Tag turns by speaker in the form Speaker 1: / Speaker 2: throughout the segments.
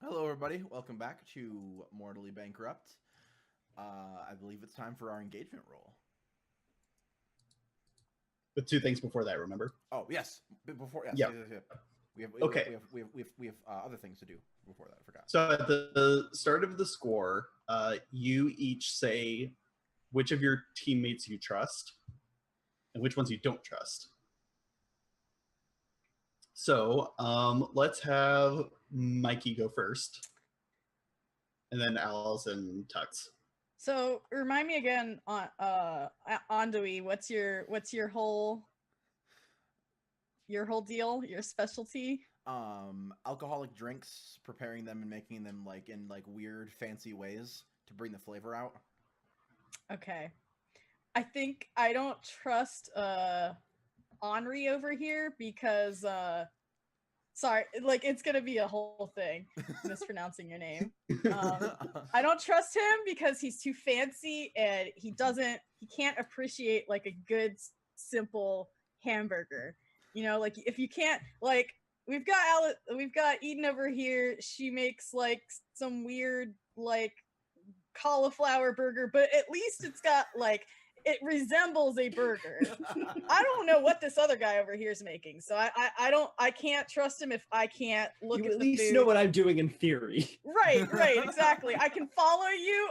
Speaker 1: Hello, everybody. Welcome back to Mortally Bankrupt. I believe it's time for our engagement roll.
Speaker 2: With two things before that, remember?
Speaker 1: Oh yes, before yes.
Speaker 2: Yeah.
Speaker 1: We have
Speaker 2: Okay.
Speaker 1: We have other things to do before that. I forgot.
Speaker 2: So at the start of the score, you each say which of your teammates you trust and which ones you don't trust. So let's have Mikey go first, and then Alice and Tux.
Speaker 3: So remind me again, Andui, what's your whole deal, your specialty?
Speaker 1: Alcoholic drinks, preparing them and making them in weird fancy ways to bring the flavor out.
Speaker 3: Okay. I think I don't trust Henri over here because sorry, it's gonna be a whole thing mispronouncing your name. I don't trust him because he's too fancy and he can't appreciate like a good simple hamburger. You know, like if you can't, like we've got Eden over here. She makes like some weird like cauliflower burger, but at least it's got like it resembles a burger. I don't know what this other guy over here is making, so I can't trust him if I can't look at the food.
Speaker 4: You at least know what I'm doing in theory.
Speaker 3: Right, exactly. I can follow you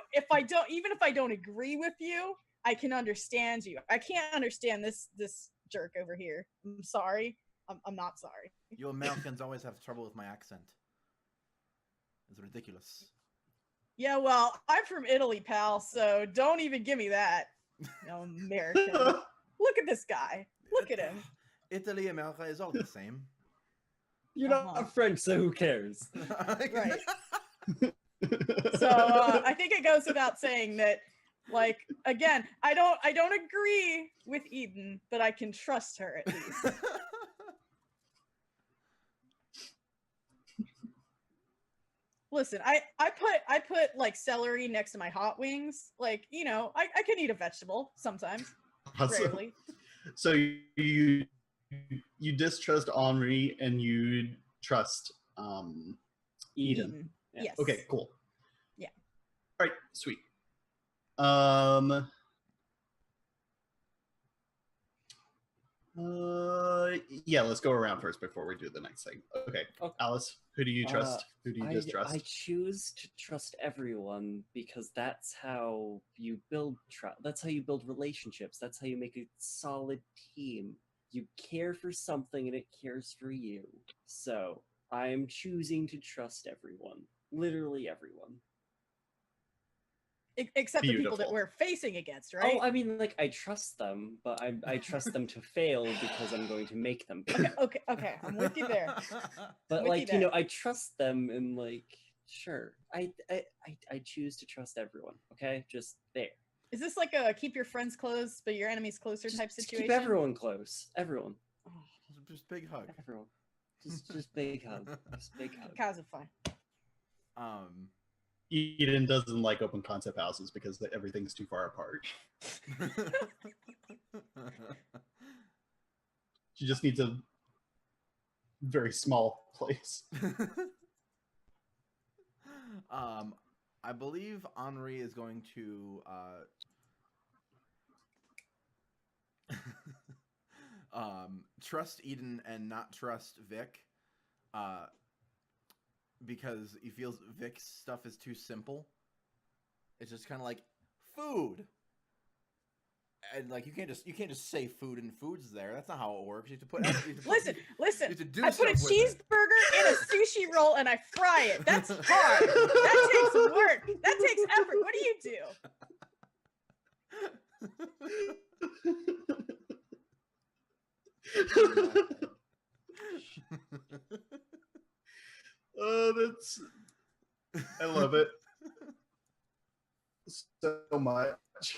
Speaker 3: even if I don't agree with you, I can understand you. I can't understand this jerk over here. I'm sorry. I'm not sorry.
Speaker 1: You Americans always have trouble with my accent. It's ridiculous.
Speaker 3: Yeah, well, I'm from Italy, pal, so don't even give me that. No, American. Look at this guy. Look at him.
Speaker 1: Italy, America is all the same.
Speaker 4: You're not French, so who cares?
Speaker 3: Right. So I think it goes without saying that, like, again, I don't agree with Eden, but I can trust her at least. Listen, I put like celery next to my hot wings. Like, you know, I can eat a vegetable sometimes.
Speaker 2: Awesome.
Speaker 3: Rarely.
Speaker 2: So you distrust Henri and you trust Eden.
Speaker 4: Yeah.
Speaker 3: Yes.
Speaker 2: Okay, cool.
Speaker 3: Yeah.
Speaker 2: All right, sweet. Yeah, let's go around first before we do the next thing. Okay. Alice, who do you trust? Who do you distrust?
Speaker 4: I choose to trust everyone because that's how you build trust. That's how you build relationships. That's how you make a solid team. You care for something and it cares for you. So I'm choosing to trust everyone. Literally everyone.
Speaker 3: Except the people that we're facing against, right?
Speaker 4: Oh, I mean, like, I trust them, but I trust them to fail because I'm going to make them fail.
Speaker 3: Okay, I'm with you there.
Speaker 4: But, like, you know, I trust them and, like, sure. I choose to trust everyone, okay? Just there.
Speaker 3: Is this like a keep your friends close, but your enemies closer type situation?
Speaker 4: Keep everyone close. Everyone.
Speaker 1: Oh, just big hug.
Speaker 4: Everyone. Just big hug. Just big hug.
Speaker 3: Cows are fine.
Speaker 2: Eden doesn't like open concept houses because everything's too far apart. She just needs a very small place.
Speaker 1: I believe Henri is going to trust Eden and not trust Vic. Because he feels Vic's stuff is too simple. It's just kind of like food, and like you can't just say food and food's there. That's not how it works. You have to put.
Speaker 3: Listen.
Speaker 1: Do
Speaker 3: I put a cheeseburger in a sushi roll and I fry it. That's hard. That takes work. That takes effort. What do you do?
Speaker 2: Oh, I love it so much.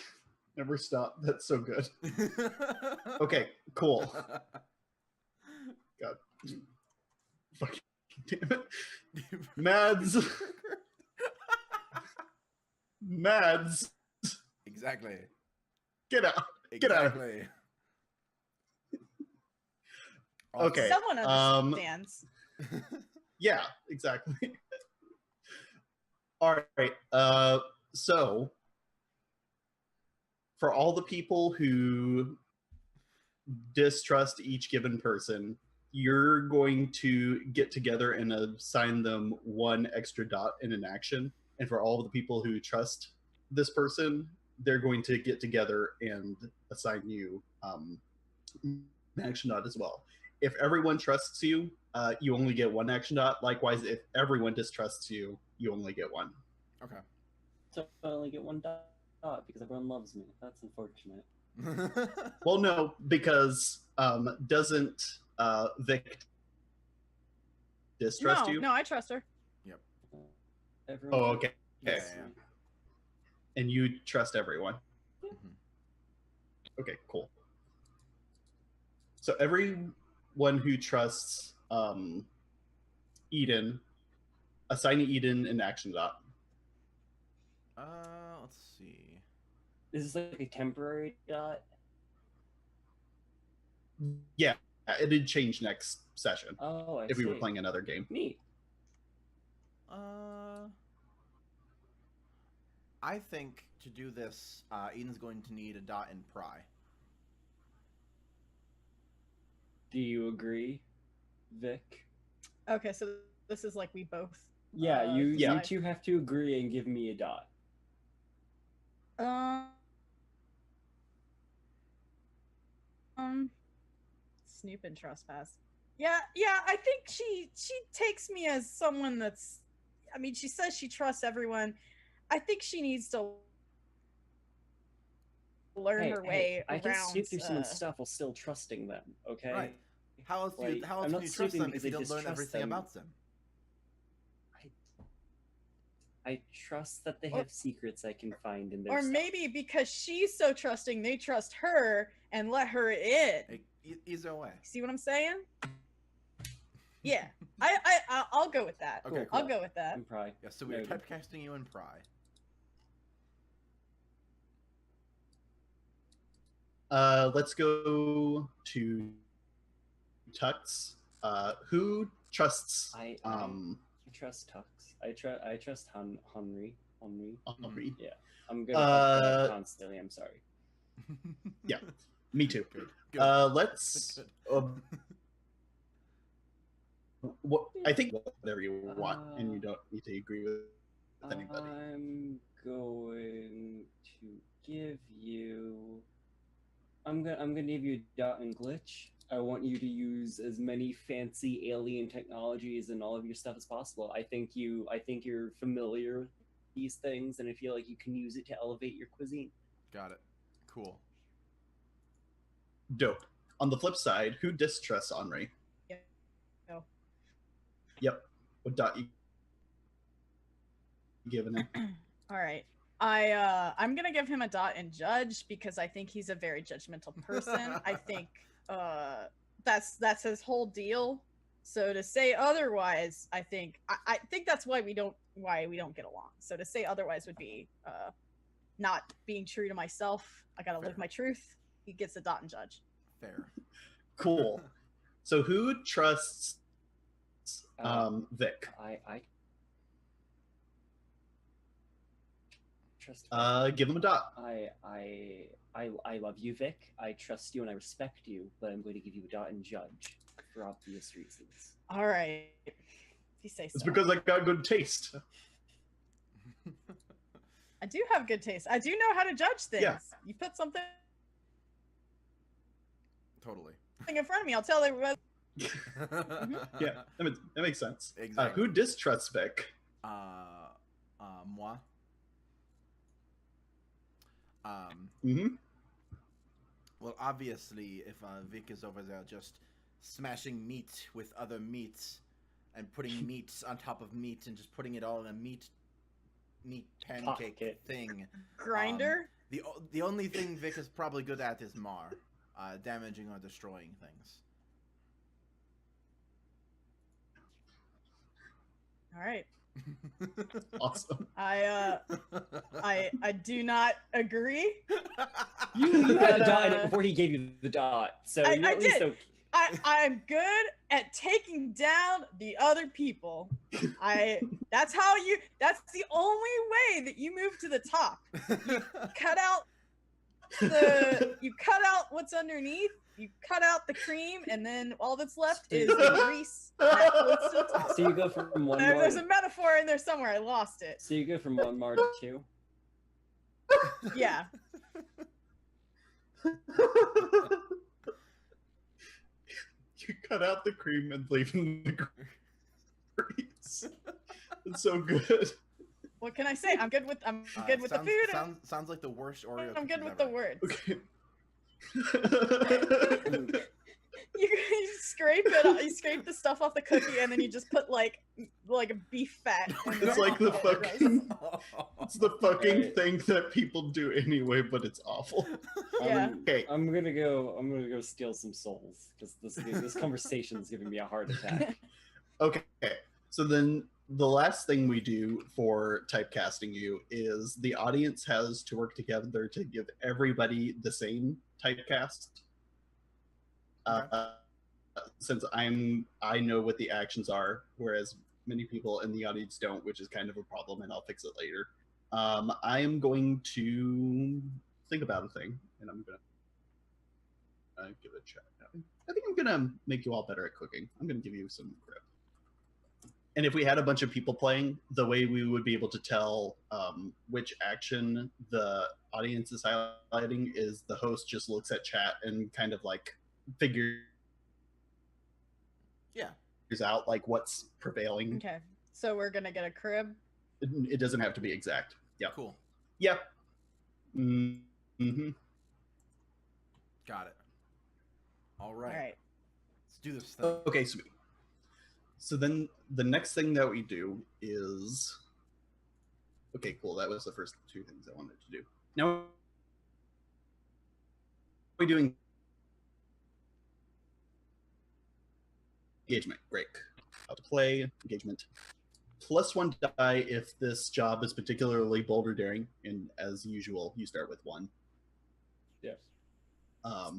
Speaker 2: Never stop. That's so good. Okay, cool. God. Fucking damn it. Mads.
Speaker 1: Exactly.
Speaker 2: Get out. Get out. Okay.
Speaker 3: Someone understands.
Speaker 2: Yeah, exactly. All right. So for all the people who distrust each given person, you're going to get together and assign them 1 extra dot in an action. And for all the people who trust this person, they're going to get together and assign you an action dot as well. If everyone trusts you, you only get 1 action dot. Likewise, if everyone distrusts you, you only get 1.
Speaker 1: Okay.
Speaker 4: So I only get 1 dot because everyone loves me. That's unfortunate.
Speaker 2: Well, no, because doesn't Vic distrust you?
Speaker 3: No, I trust her.
Speaker 4: Everyone
Speaker 2: Oh, okay.
Speaker 1: Yeah,
Speaker 4: loves
Speaker 1: yeah.
Speaker 4: me.
Speaker 2: And you trust everyone.
Speaker 1: Mhm.
Speaker 2: Okay, cool. So everyone who trusts Eden, assign Eden an action dot.
Speaker 1: Let's see.
Speaker 4: Is this like a temporary dot?
Speaker 2: Yeah, it'd change next session
Speaker 4: Oh, I
Speaker 2: if we were
Speaker 4: see.
Speaker 2: playing another game.
Speaker 4: Neat.
Speaker 1: I think to do this, Eden's going to need a dot in pry.
Speaker 4: Do you agree, Vic?
Speaker 3: Okay, so this is like we both.
Speaker 4: Yeah, you
Speaker 3: decide.
Speaker 4: two have to agree and give me a dot.
Speaker 3: Snoop and trespass. Yeah, I think she takes me as someone that's. I mean, she says she trusts everyone. I think she needs to learn her way
Speaker 4: I
Speaker 3: around.
Speaker 4: can snoop through someone's stuff while still trusting them. Okay.
Speaker 1: Right. How else,
Speaker 4: Like,
Speaker 1: how else
Speaker 4: I'm
Speaker 1: can
Speaker 4: not
Speaker 1: you trust
Speaker 4: snooping
Speaker 1: them if
Speaker 4: because
Speaker 1: you
Speaker 4: I
Speaker 1: don't learn
Speaker 4: distrust
Speaker 1: everything
Speaker 4: them.
Speaker 1: about them?
Speaker 4: I trust that they
Speaker 3: Or-
Speaker 4: have secrets I can find in their
Speaker 3: Or
Speaker 4: stuff.
Speaker 3: maybe because she's so trusting, they trust her and let her in.
Speaker 1: Either way.
Speaker 3: See what I'm saying? Yeah, I'll go with that.
Speaker 1: Okay,
Speaker 3: I'll
Speaker 1: cool.
Speaker 3: go with that.
Speaker 4: I'm probably.
Speaker 1: Yeah, so we're
Speaker 4: Noted.
Speaker 1: typecasting you in pry.
Speaker 2: Let's go to Tux. Who trusts
Speaker 4: I trust Tux. I trust Henry.
Speaker 2: Henri?
Speaker 4: Yeah, I'm gonna talk about
Speaker 2: Uh,
Speaker 4: it constantly. I'm sorry.
Speaker 2: Yeah, me too.
Speaker 1: Good. Good.
Speaker 2: Let's.
Speaker 1: Good.
Speaker 2: What I think whatever you want, and you don't need to agree with anybody.
Speaker 4: I'm going to give you. I'm gonna give you a dot and glitch. I want you to use as many fancy alien technologies and all of your stuff as possible. I think you're familiar with these things, and I feel like you can use it to elevate your cuisine.
Speaker 1: Got it. Cool.
Speaker 2: Dope. On the flip side, who distrusts Henri?
Speaker 3: Yeah. No.
Speaker 2: Yep. What dot you giving him?
Speaker 3: All right. I'm gonna give him a dot in judge because I think he's a very judgmental person. I think that's his whole deal. So to say otherwise, I think that's why we don't get along. So to say otherwise would be not being true to myself. I gotta live
Speaker 1: Fair.
Speaker 3: my truth. He gets a dot in judge.
Speaker 1: Fair.
Speaker 2: Cool. So who trusts Vic?
Speaker 4: I trust.
Speaker 2: Give him a dot.
Speaker 4: I love you, Vic. I trust you and I respect you, but I'm going to give you a dot in judge for obvious reasons.
Speaker 3: All right. If you say so.
Speaker 2: It's because I got good taste.
Speaker 3: I do have good taste. I do know how to judge things.
Speaker 2: Yeah.
Speaker 3: You put something
Speaker 1: Totally.
Speaker 3: in front of me, I'll tell everybody.
Speaker 2: Yeah, that makes sense.
Speaker 1: Exactly.
Speaker 2: Who distrusts Vic?
Speaker 1: Moi.
Speaker 2: Mm-hmm.
Speaker 1: Well, obviously, if Vic is over there just smashing meat with other meats and putting meats on top of meat and just putting it all in a meat pancake
Speaker 4: Pocket.
Speaker 1: thing.
Speaker 3: Grinder.
Speaker 1: The only thing Vic is probably good at is Mar, damaging or destroying things.
Speaker 3: All right.
Speaker 2: Awesome.
Speaker 3: I do not agree.
Speaker 4: You had a dot in it before he gave you the dot, so
Speaker 3: I
Speaker 4: you're at least
Speaker 3: did.
Speaker 4: okay.
Speaker 3: I'm good at taking down the other people. That's the only way that you move to the top. Cut out what's underneath, you cut out the cream, and then all that's left is the grease that floats to the top.
Speaker 4: So you go from one more.
Speaker 3: There's a metaphor in there somewhere, I lost it.
Speaker 4: So you go from one mar to two.
Speaker 3: Yeah.
Speaker 2: You cut out the cream and leave in the grease. It's so good.
Speaker 3: What can I say? I'm good with the food.
Speaker 1: Sounds like the worst Oreo.
Speaker 3: I'm good
Speaker 1: cookies
Speaker 3: with
Speaker 1: ever.
Speaker 3: the words.
Speaker 2: Okay.
Speaker 3: You scrape it. You scrape the stuff off the cookie, and then you just put like a beef fat. In
Speaker 2: It's
Speaker 3: there.
Speaker 2: like the fucking.
Speaker 1: Oh.
Speaker 2: It's the fucking
Speaker 4: Right.
Speaker 2: thing that people do anyway, but it's awful.
Speaker 3: Yeah.
Speaker 2: Okay.
Speaker 4: I'm gonna go steal some souls because this conversation is giving me a heart attack.
Speaker 2: Okay. So then the last thing we do for typecasting you is the audience has to work together to give everybody the same typecast. Since I know what the actions are, whereas many people in the audience don't, which is kind of a problem, and I'll fix it later. I am going to think about a thing, and I'm gonna give it a check. I think I'm gonna make you all better at cooking. I'm gonna give you some grip. And if we had a bunch of people playing, the way we would be able to tell which action the audience is highlighting is the host just looks at chat and kind of like figures out like what's prevailing.
Speaker 3: Okay, so we're gonna get a crib.
Speaker 2: It doesn't have to be exact. Yeah.
Speaker 1: Cool.
Speaker 2: Yeah. Mm-hmm.
Speaker 1: Got it. All right.
Speaker 3: All right.
Speaker 1: Let's do this thing.
Speaker 2: Okay, sweet. So then the next thing that we do is okay, cool. That was the first two things I wanted to do. Now we're doing engagement. Break. How to play engagement. +1 die if this job is particularly bold or daring, and as usual, you start with 1.
Speaker 4: Yeah.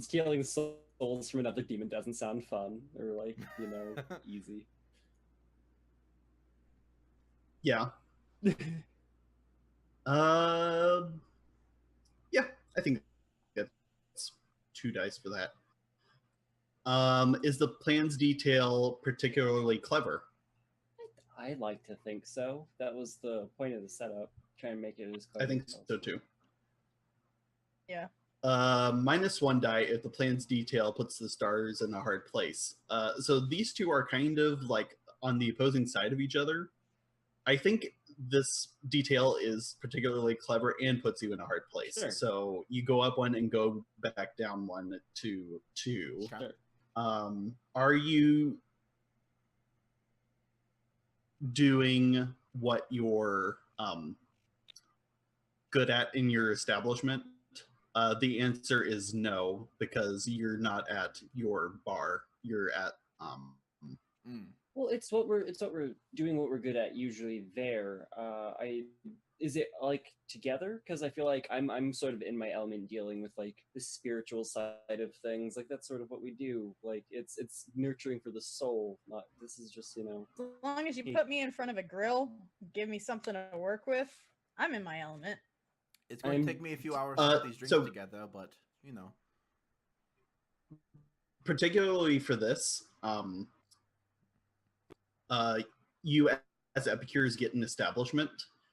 Speaker 4: Stealing souls from another demon doesn't sound fun or like, easy.
Speaker 2: Yeah. Yeah, I think that's 2 dice for that. Is the plan's detail particularly clever?
Speaker 4: I like to think so. That was the point of the setup. Try and make it as clever
Speaker 2: I think
Speaker 4: as
Speaker 2: so
Speaker 4: possible.
Speaker 2: too.
Speaker 3: Yeah.
Speaker 2: -1 die if the plan's detail puts the stars in a hard place. So these two are kind of like on the opposing side of each other. I think this detail is particularly clever and puts you in a hard place.
Speaker 4: Sure.
Speaker 2: So you go up 1 and go back down 1 to 2.
Speaker 1: Sure.
Speaker 2: Are you doing what you're good at in your establishment? The answer is no, because you're not at your bar. You're at
Speaker 4: Well, it's what we're doing. What we're good at usually. There, is it like together? Because I feel like I'm sort of in my element, dealing with like the spiritual side of things. Like that's sort of what we do. Like it's nurturing for the soul. Not this is just
Speaker 3: As long as you put me in front of a grill, give me something to work with, I'm in my element.
Speaker 1: It's going to take me a few hours to put these drinks together, but
Speaker 2: particularly for this, you as epicures get an establishment,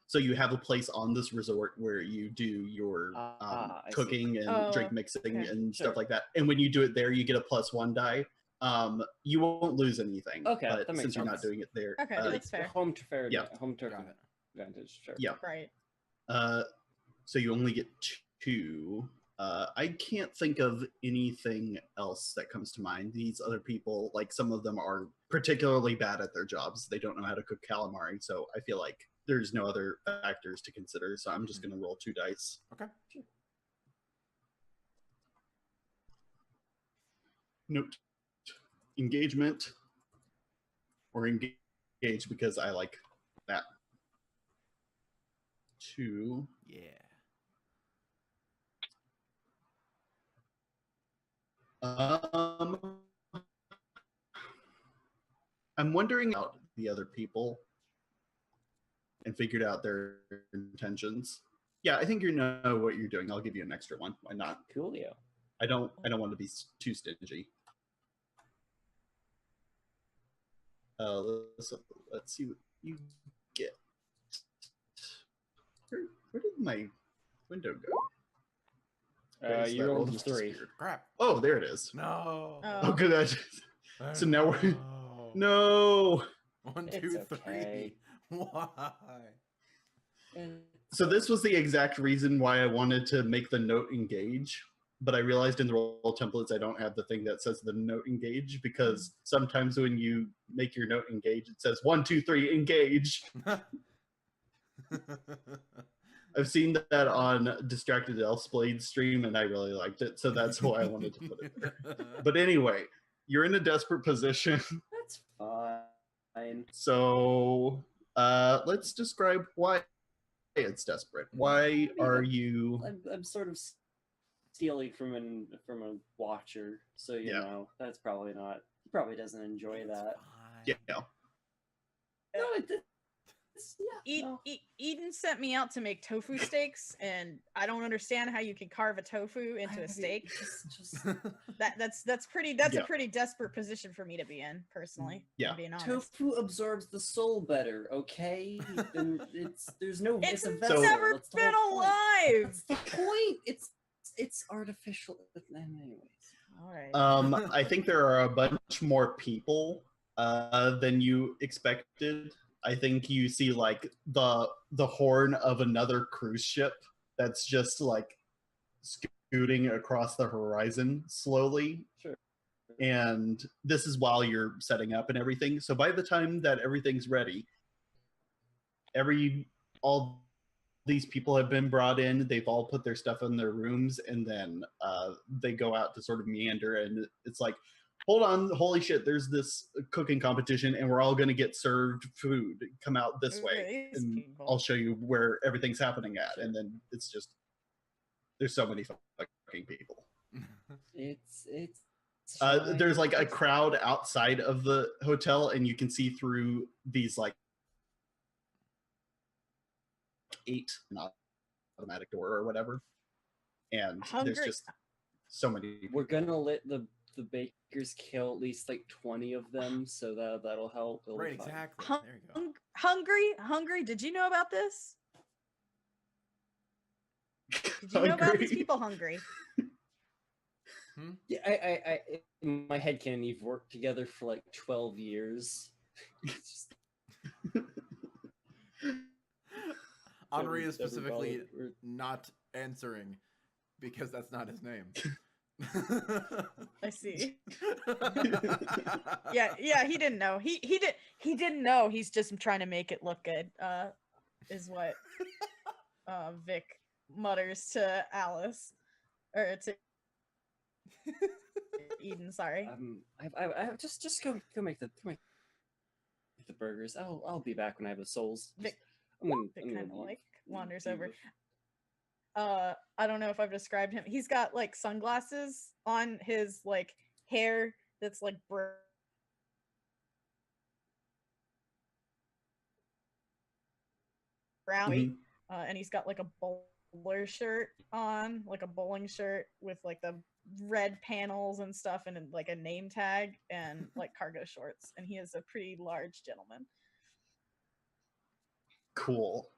Speaker 2: so you have a place on this resort where you do your cooking and drink mixing and stuff like that. And when you do it there, you get a +1 die. You won't lose anything.
Speaker 4: Okay,
Speaker 2: but
Speaker 4: that makes
Speaker 2: since you're not
Speaker 4: sense.
Speaker 2: doing it there,
Speaker 3: Okay, that's fair.
Speaker 4: home to fair.
Speaker 2: Yeah.
Speaker 4: Home turf
Speaker 1: Got it.
Speaker 4: advantage. Sure.
Speaker 2: Yeah.
Speaker 3: Right.
Speaker 2: So you only get 2. I can't think of anything else that comes to mind. These other people, like some of them are particularly bad at their jobs. They don't know how to cook calamari, so I feel like there's no other factors to consider. So I'm just going to roll 2 dice.
Speaker 1: Okay.
Speaker 4: Sure.
Speaker 2: Note engagement or engage because I like that. 2.
Speaker 1: Yeah.
Speaker 2: I'm wondering about the other people and figured out their intentions. Yeah, I think you know what you're doing. I'll give you an extra one. Why not?
Speaker 4: Coolio.
Speaker 2: I don't want to be too stingy. Let's see what you get. Where did my window go? Okay, so
Speaker 4: You
Speaker 2: that roll
Speaker 4: rolled a
Speaker 2: just
Speaker 4: 3.
Speaker 2: disappeared.
Speaker 1: Crap.
Speaker 2: Oh, there it is.
Speaker 1: No.
Speaker 2: Oh, good. So now we're no.
Speaker 1: 1,
Speaker 4: It's
Speaker 1: 2, 3.
Speaker 4: okay.
Speaker 1: Why?
Speaker 2: So this was the exact reason why I wanted to make the note engage, but I realized in the roll templates I don't have the thing that says the note engage, because sometimes when you make your note engage, it says 1, 2, 3 engage. I've seen that on Distracted Elfsblade stream, and I really liked it, so that's why I wanted to put it there. But anyway, you're in a desperate position,
Speaker 4: That's fine.
Speaker 2: so let's describe why it's desperate. Why are you?
Speaker 4: I'm sort of stealing from a watcher, so you know that's probably not. He probably doesn't enjoy that.
Speaker 2: Yeah.
Speaker 4: No,
Speaker 3: Eden sent me out to make tofu steaks, and I don't understand how you can carve a tofu into a steak. That's a pretty desperate position for me to be in, personally.
Speaker 2: Yeah.
Speaker 3: I'm being honest.
Speaker 4: Tofu absorbs the soul better, okay? And it's
Speaker 3: It's
Speaker 4: a vessel.
Speaker 3: never
Speaker 4: That's the
Speaker 3: been
Speaker 4: whole point.
Speaker 3: alive.
Speaker 4: That's the point. It's artificial. Anyways.
Speaker 3: All right.
Speaker 2: I think there are a bunch more people than you expected. I think you see like the horn of another cruise ship that's just like scooting across the horizon slowly.
Speaker 4: Sure.
Speaker 2: And this is while you're setting up and everything. So by the time that everything's ready, all these people have been brought in. They've all put their stuff in their rooms, and then they go out to sort of meander. And it's like, hold on, holy shit! There's this cooking competition, and we're all going to get served food. Come out this way, and I'll show you where everything's happening at. And then it's just there's so many fucking people.
Speaker 4: It's
Speaker 2: there's like a crowd outside of the hotel, and you can see through these like 8 not automatic door or whatever, and there's just so many people.
Speaker 4: We're gonna let the bakers kill at least like 20 of them, so that'll help.
Speaker 1: Right, exactly. There you go.
Speaker 3: Hungry. Did you know about this? Did you know about these people hungry?
Speaker 4: Yeah, I in my head canon, you've worked together for like 12 years.
Speaker 1: Henri is specifically not answering because that's not his name.
Speaker 3: I see. yeah, he didn't know. He didn't know. He's just trying to make it look good. Is what Vic mutters to Alice, or to Eden. Sorry.
Speaker 4: I just go make the burgers. I'll be back when I have the souls.
Speaker 3: Vic kind of like wanders over. I don't know if I've described him. He's got like sunglasses on his like hair that's like browny, and he's got like a bowler shirt on, like a bowling shirt with like the red panels and stuff, and like a name tag and like cargo shorts, and he is a pretty large gentleman.
Speaker 2: Cool.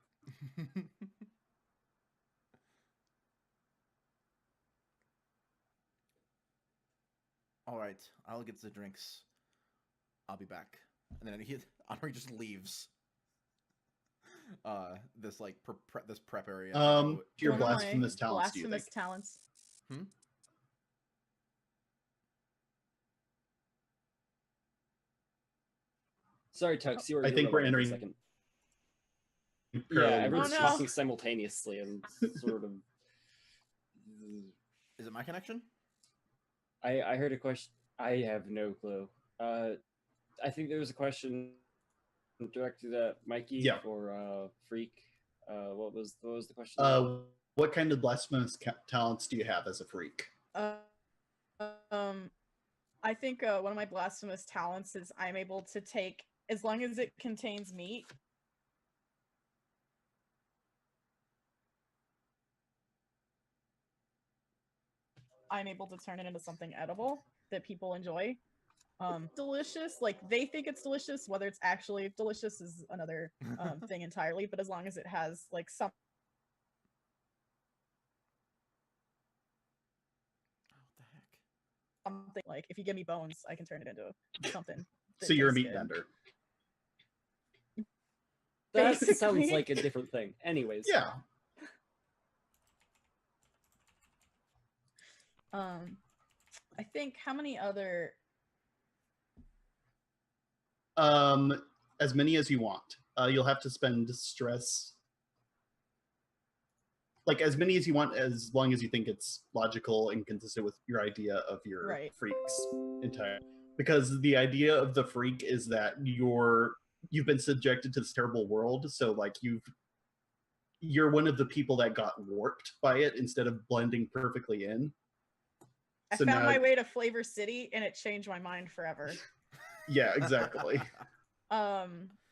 Speaker 1: All right, I'll get the drinks. I'll be back. And then Henri just leaves. This like this prep area.
Speaker 2: Your blasphemous talents.
Speaker 3: Blasphemous talents.
Speaker 4: Sorry, Tux.
Speaker 2: I think we're entering.
Speaker 4: Second. Yeah, everyone's talking simultaneously and sort of.
Speaker 1: Is it my connection?
Speaker 4: I heard a question. I have no clue. I think there was a question directed at Mikey or Freak. What was the question?
Speaker 2: What kind of blasphemous talents do you have as a freak?
Speaker 3: I think one of my blasphemous talents is I'm able to take, as long as it contains meat. I'm able to turn it into something edible that people enjoy. Delicious, like they think it's delicious. Whether it's actually delicious is another thing entirely. But as long as it has like
Speaker 1: Oh, what the heck?
Speaker 3: something, like if you give me bones, I can turn it into something. that
Speaker 2: So you're a
Speaker 3: tastes
Speaker 2: meat
Speaker 3: good.
Speaker 2: vendor.
Speaker 4: That sounds
Speaker 3: Basically.
Speaker 4: like a different thing. Anyways.
Speaker 2: Yeah.
Speaker 3: I think how many other
Speaker 2: As many as you want. You'll have to spend stress. Like as many as you want, as long as you think it's logical and consistent with your idea of your
Speaker 3: Right.
Speaker 2: freak's entire. Because the idea of the freak is that you've been subjected to this terrible world, so like you're one of the people that got warped by it instead of blending perfectly in.
Speaker 3: I
Speaker 2: So
Speaker 3: found
Speaker 2: now-
Speaker 3: my way to Flavor City and it changed my mind forever.
Speaker 2: Yeah, exactly.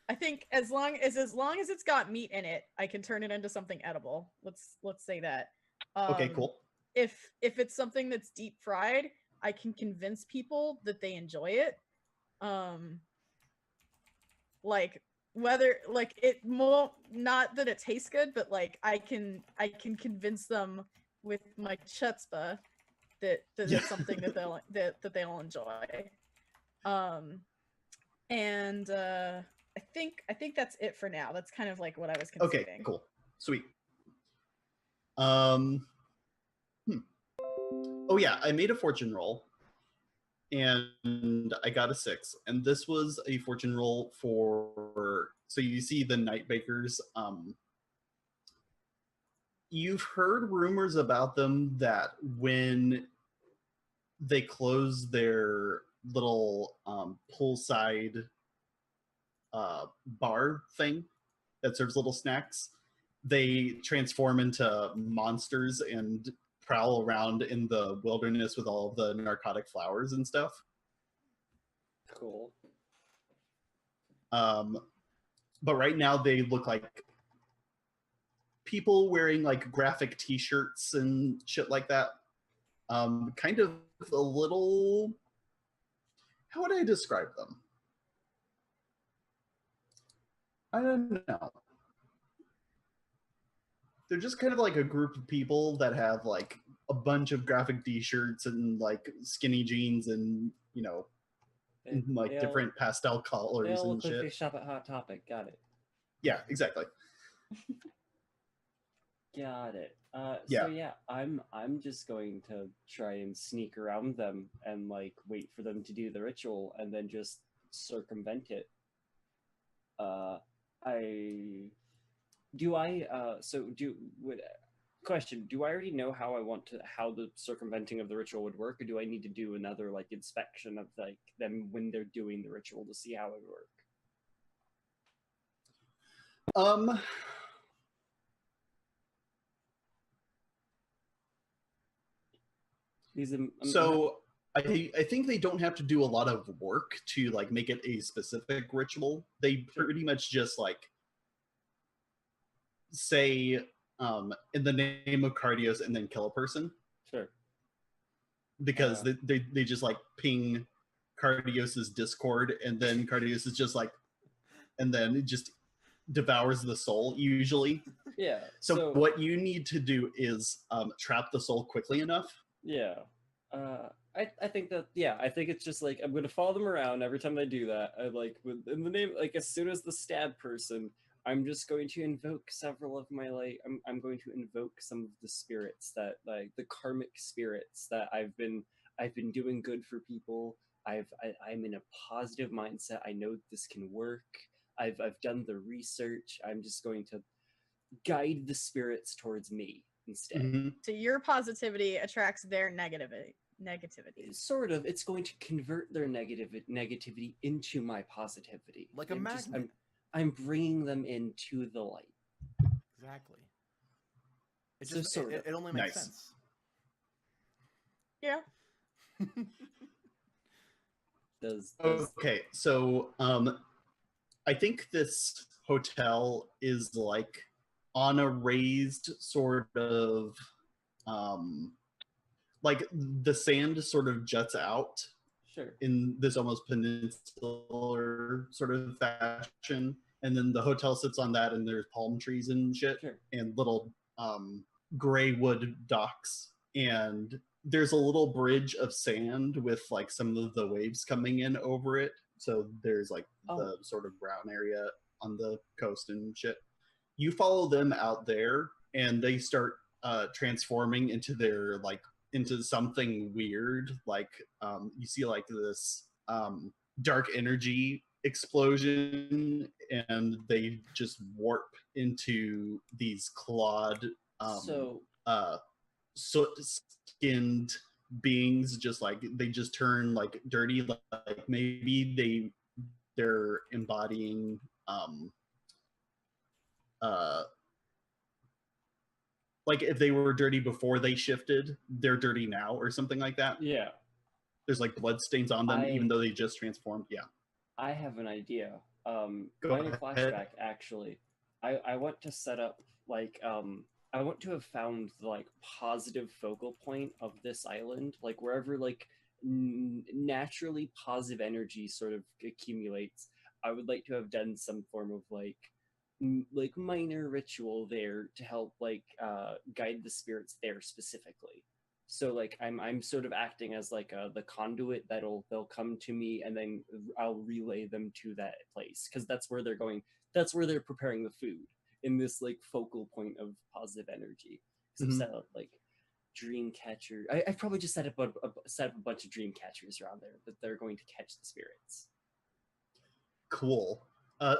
Speaker 3: I think as long as it's got meat in it, I can turn it into something edible. Let's say that.
Speaker 2: Okay, cool.
Speaker 3: If it's something that's deep fried, I can convince people that they enjoy it. Like whether like it won't, not that it tastes good, but like I can convince them with my chutzpah that
Speaker 2: Yeah.
Speaker 3: it's something that they'll enjoy. And I think that's it for now. That's kind of like what I was
Speaker 2: Okay,
Speaker 3: considering.
Speaker 2: cool. Sweet. Oh yeah, I made a fortune roll and I got a 6. And this was a fortune roll for, so you see the night bakers. You've heard rumors about them that when they close their little poolside bar thing that serves little snacks, they transform into monsters and prowl around in the wilderness with all of the narcotic flowers and stuff.
Speaker 4: Cool.
Speaker 2: But right now they look like people wearing like graphic t-shirts and shit like that. Kind of a little, how would I describe them? I don't know. They're just kind of like a group of people that have like a bunch of graphic t-shirts and like skinny jeans and, you know, like
Speaker 4: They all-
Speaker 2: different pastel
Speaker 4: They
Speaker 2: colors
Speaker 4: all
Speaker 2: and
Speaker 4: look like they
Speaker 2: shit.
Speaker 4: shop at Hot Topic. Got it.
Speaker 2: Yeah, exactly.
Speaker 4: Got it.
Speaker 2: Yeah.
Speaker 4: So yeah, I'm just going to try and sneak around them and like wait for them to do the ritual and then just circumvent it. Question, do I already know how the circumventing of the ritual would work, or do I need to do another like inspection of like them when they're doing the ritual to see how it would work?
Speaker 2: So I think they don't have to do a lot of work to like make it a specific ritual. They pretty much just like say in the name of Cardios and then kill a person.
Speaker 4: Sure.
Speaker 2: Because they just like ping Cardios's Discord and then Cardios is just like, and then it just devours the soul usually.
Speaker 4: Yeah.
Speaker 2: So what you need to do is trap the soul quickly enough.
Speaker 4: Yeah. I think that, yeah, I think it's just like, I'm going to follow them around every time they do that. I like, in the name, like as soon as the stab person, I'm just going to invoke several of my, like, I'm going to invoke some of the spirits that, like, the karmic spirits that I've been doing good for people. I'm in a positive mindset. I know this can work. I've done the research. I'm just going to guide the spirits towards me instead.
Speaker 2: Mm-hmm.
Speaker 3: So your positivity attracts their negativity.
Speaker 4: Sort of. It's going to convert their negativity into my positivity.
Speaker 1: Like a magnet.
Speaker 4: I'm bringing them into the light.
Speaker 1: Exactly. It
Speaker 4: So
Speaker 1: just
Speaker 4: sort of.
Speaker 1: it only makes
Speaker 2: Nice.
Speaker 1: sense.
Speaker 3: Yeah.
Speaker 4: Does
Speaker 2: Okay, so I think this hotel is like on a raised sort of like the sand sort of juts out
Speaker 4: sure.
Speaker 2: in this almost peninsular sort of fashion, and then the hotel sits on that, and there's palm trees and shit,
Speaker 4: Sure.
Speaker 2: and little gray wood docks, and there's a little bridge of sand with like some of the waves coming in over it. So there's like the sort of brown area on the coast and shit. You follow them out there, and they start transforming into their like into something weird. Like you see like this dark energy explosion, and they just warp into these clawed
Speaker 4: So
Speaker 2: soot-skinned beings. Just like they just turn like dirty, like maybe they're embodying uh like if they were dirty before they shifted, they're dirty now or something like that.
Speaker 4: yeah,
Speaker 2: There's like blood stains on them even
Speaker 4: I
Speaker 2: though they just transformed. Yeah.
Speaker 4: I have an idea.
Speaker 2: Go
Speaker 4: Going
Speaker 2: ahead.
Speaker 4: flashback, actually, I want to set up like I want to have found the like positive focal point of this island, like wherever like naturally positive energy sort of accumulates. I would like to have done some form of like minor ritual there to help like guide the spirits there specifically. So like I'm sort of acting as like the conduit they'll come to me, and then I'll relay them to that place, because that's where they're going. That's where they're preparing the food, in this like focal point of positive energy. So I've
Speaker 2: Mhm.
Speaker 4: set up like dream catcher. I've probably just set up a bunch of dream catchers around there that they're going to catch the spirits.
Speaker 2: Cool.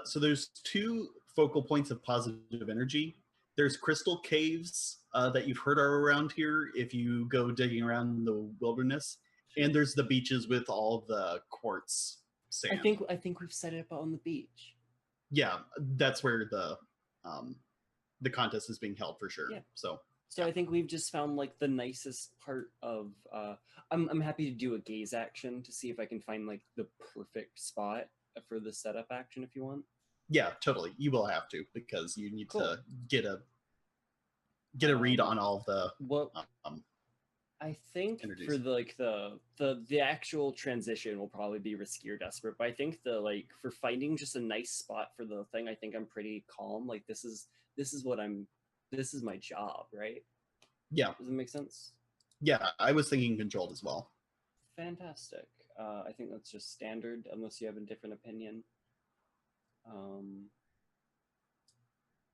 Speaker 2: So there's two focal points of positive energy. There's crystal caves that you've heard are around here if you go digging around in the wilderness, and there's the beaches with all the quartz sand.
Speaker 4: I think we've set it up on the beach.
Speaker 2: Yeah, that's where the contest is being held for sure.
Speaker 4: Yeah.
Speaker 2: So
Speaker 4: So I think we've just found like the nicest part of. I'm happy to do a gaze action to see if I can find like the perfect spot for the setup action if you want.
Speaker 2: yeah, totally. You will have to, because you need
Speaker 4: Cool.
Speaker 2: to get a read on all of the
Speaker 4: What
Speaker 2: um,
Speaker 4: I think
Speaker 2: energies.
Speaker 4: for the like the actual transition will probably be risky or desperate, but I think the like for finding just a nice spot for the thing, I think I'm pretty calm. Like this is my job, right?
Speaker 2: Yeah.
Speaker 4: Does it make sense?
Speaker 2: Yeah, I was thinking controlled as well.
Speaker 4: Fantastic. I think that's just standard, unless you have a different opinion.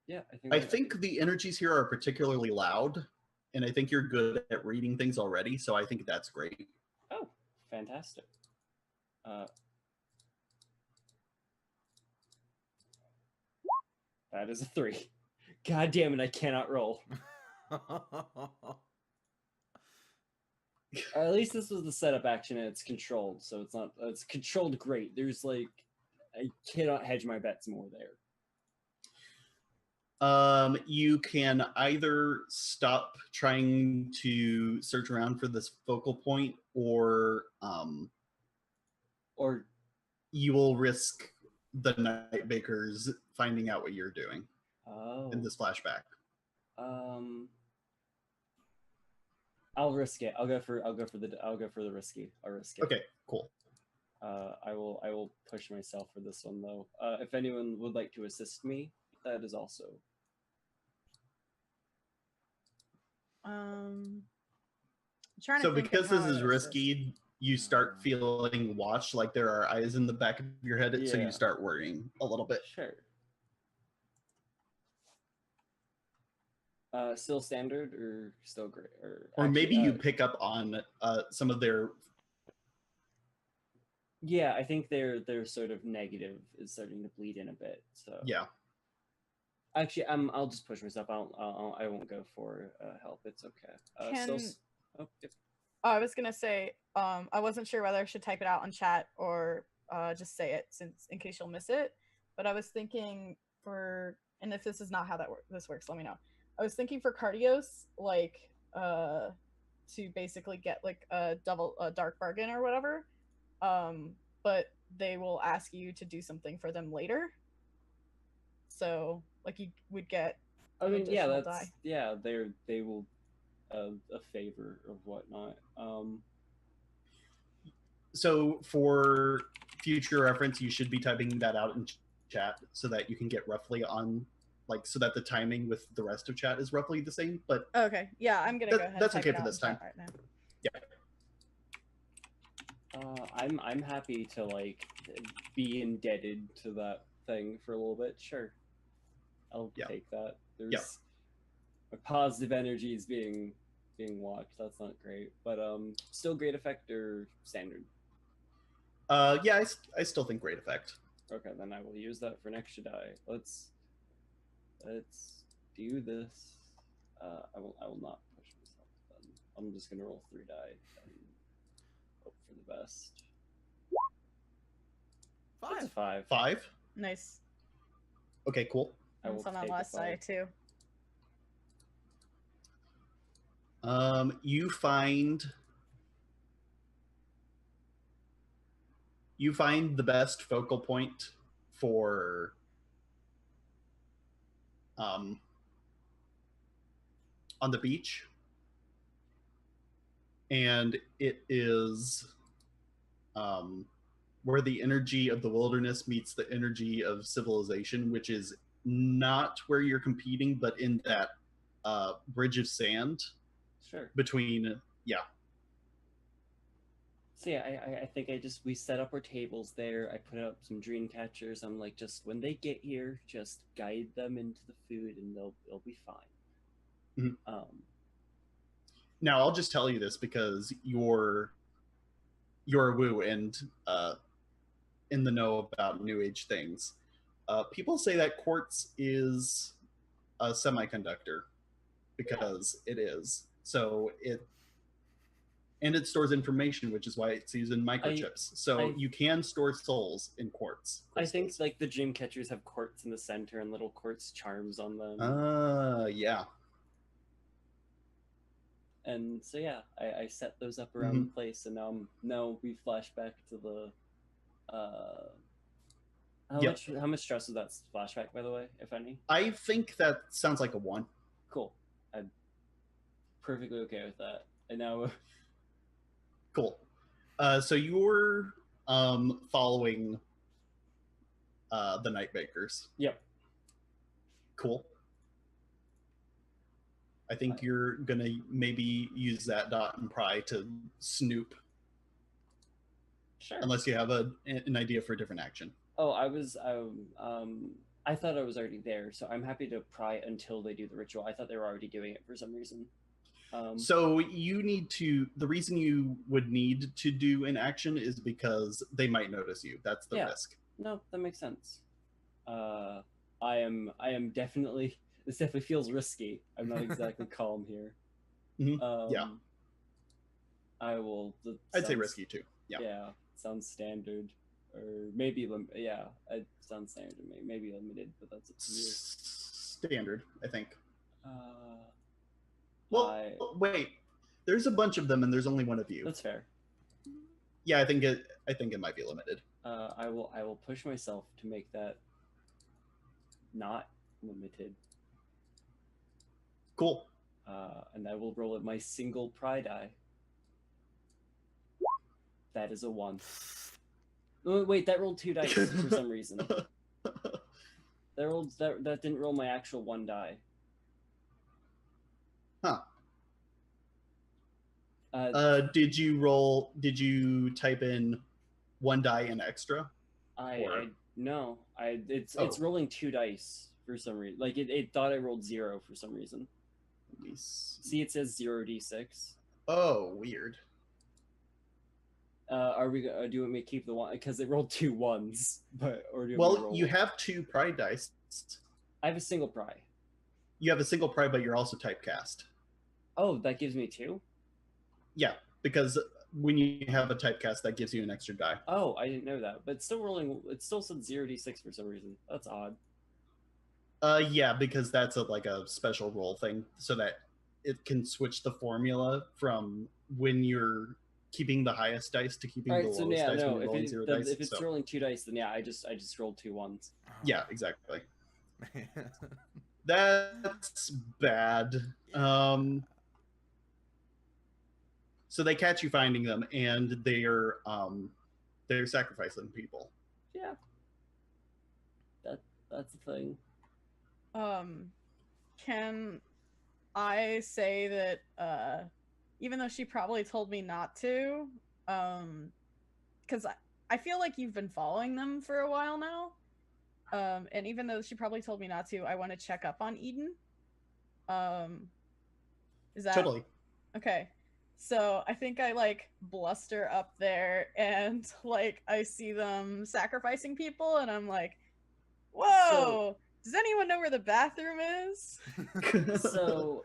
Speaker 4: Yeah,
Speaker 2: I think the energies here are particularly loud, and I think you're good at reading things already, so I think that's great.
Speaker 4: Oh, fantastic. That is a 3. God damn it, I cannot roll. At least this was the setup action and it's controlled, so it's controlled great. There's like, I cannot hedge my bets more there.
Speaker 2: You can either stop trying to search around for this focal point, or you will risk the Nightbakers finding out what you're doing in this flashback.
Speaker 4: I'll risk it. I'll go for the risky. I'll risk it.
Speaker 2: Okay, cool.
Speaker 4: I will push myself for this one though. If anyone would like to assist me, that is also.
Speaker 3: Trying
Speaker 2: So
Speaker 3: to think
Speaker 2: because
Speaker 3: of
Speaker 2: this
Speaker 3: how
Speaker 2: is
Speaker 3: to
Speaker 2: risky, you start feeling watched, like there are eyes in the back of your head, so
Speaker 4: Yeah.
Speaker 2: you start worrying a little bit.
Speaker 4: Sure. Still standard or still great?
Speaker 2: Or
Speaker 4: actually,
Speaker 2: maybe you pick up on some of their.
Speaker 4: Yeah, I think their sort of negative is starting to bleed in a bit. So
Speaker 2: Yeah.
Speaker 4: Actually, I'll just push myself. I won't go for help. It's okay. Yep.
Speaker 3: I was gonna say, I wasn't sure whether I should type it out on chat or just say it, since in case you'll miss it. But I was thinking and if this is not how this works, let me know. I was thinking for Cardios, like to basically get like a dark bargain or whatever. but they will ask you to do something for them later. So, like, you would get
Speaker 4: I
Speaker 3: an
Speaker 4: mean, yeah,
Speaker 3: additional
Speaker 4: that's
Speaker 3: die.
Speaker 4: yeah. They will a favor or whatnot.
Speaker 2: So for future reference, you should be typing that out in chat so that you can get roughly on, like, so that the timing with the rest of chat is roughly the same. But
Speaker 3: Okay, yeah, I'm gonna go ahead and
Speaker 2: that's
Speaker 3: type
Speaker 2: okay
Speaker 3: it
Speaker 2: for
Speaker 3: out
Speaker 2: this
Speaker 3: in chat
Speaker 2: time.
Speaker 3: right now.
Speaker 4: I'm happy to like be indebted to that thing for a little bit. Sure, I'll
Speaker 2: Yeah.
Speaker 4: take that. There's
Speaker 2: Yeah.
Speaker 4: my positive energy is being watched. That's not great, but still great effect or standard.
Speaker 2: Yeah, I still think great effect.
Speaker 4: Okay, then I will use that for an extra die. Let's do this. I will not push myself. Then I'm just gonna roll 3 die and hope for the best. That's a 5.
Speaker 2: 5.
Speaker 3: Nice.
Speaker 2: Okay, cool.
Speaker 4: I will
Speaker 3: That's on that
Speaker 4: take a
Speaker 3: last die
Speaker 4: 5.
Speaker 3: too.
Speaker 2: You find the best focal point for on the beach, and it is where the energy of the wilderness meets the energy of civilization, which is not where you're competing, but in that bridge of sand
Speaker 4: Sure.
Speaker 2: between.
Speaker 4: So yeah, I think we set up our tables there. I put up some dream catchers. I'm like, just when they get here, just guide them into the food, and they'll be fine.
Speaker 2: Mhm. Now I'll just tell you this because you're a woo and in the know about new age things. People say that quartz is a semiconductor because it is. So it stores information, which is why it's used in microchips. So you can store souls in quartz crystals.
Speaker 4: I think like the dream catchers have quartz in the center and little quartz charms on them.
Speaker 2: Yeah.
Speaker 4: And so yeah, I set those up around the place, and now we flash back to the how much stress was that flashback, by the way, if any?
Speaker 2: I think that sounds like a 1.
Speaker 4: Cool. I'm perfectly okay with that. And now
Speaker 2: cool. So you're following the Nightbakers.
Speaker 4: Yep.
Speaker 2: Cool. I think you're gonna maybe use that dot and pry to snoop.
Speaker 4: Sure.
Speaker 2: Unless you have an idea for a different action.
Speaker 4: Oh, I thought I was already there, so I'm happy to pry until they do the ritual. I thought they were already doing it for some reason.
Speaker 2: So you need to. The reason you would need to do an action is because they might notice you. That's the risk.
Speaker 4: No, that makes sense. I am definitely. This definitely feels risky. I'm not exactly calm here.
Speaker 2: Mm-hmm. Yeah.
Speaker 4: I will.
Speaker 2: I'd say risky too. Yeah.
Speaker 4: Yeah. Sounds standard, or maybe it sounds standard to me. Maybe limited, but that's up to you.
Speaker 2: Standard, I think.
Speaker 4: Well,
Speaker 2: wait. There's a bunch of them, and there's only one of you.
Speaker 4: That's fair.
Speaker 2: Yeah, I think it might be limited.
Speaker 4: I will push myself to make that not limited.
Speaker 2: Cool.
Speaker 4: And I will roll at my single pry die. That is a 1. Oh, wait, that rolled 2 dice for some reason. That didn't roll my actual 1 die.
Speaker 2: Huh. Did you type in 1 die and extra?
Speaker 4: No. It's rolling 2 dice for some reason. Like it thought I rolled 0 for some reason. See, it says 0d6.
Speaker 2: Oh, weird.
Speaker 4: Do you want me to keep the 1 because it rolled 2 1s?
Speaker 2: You have 2 pry dice.
Speaker 4: I have a single pry.
Speaker 2: You have a single pry, but you're also typecast.
Speaker 4: Oh, that gives me 2?
Speaker 2: Yeah, because when you have a typecast, that gives you an extra die.
Speaker 4: Oh, I didn't know that. But it's still rolling. It still said 0d6 for some reason. That's odd.
Speaker 2: Yeah, because that's a special roll thing, so that it can switch the formula from when you're keeping the highest dice to keeping
Speaker 4: All
Speaker 2: the
Speaker 4: right, so
Speaker 2: lowest
Speaker 4: yeah,
Speaker 2: dice
Speaker 4: no.
Speaker 2: when you're rolling zero dice.
Speaker 4: If it's
Speaker 2: So,
Speaker 4: rolling 2 dice, then yeah, I just rolled 2 ones.
Speaker 2: yeah, exactly. That's bad. So they catch you finding them, and they're sacrificing people.
Speaker 4: Yeah, that's the thing.
Speaker 3: Can I say that even though she probably told me not to, because I feel like you've been following them for a while now, and even though she probably told me not to, I want to check up on Eden. Is that
Speaker 2: Totally.
Speaker 3: okay? So I think I like bluster up there, and like I see them sacrificing people, and I'm like, whoa! Does anyone know where the bathroom is?
Speaker 4: So,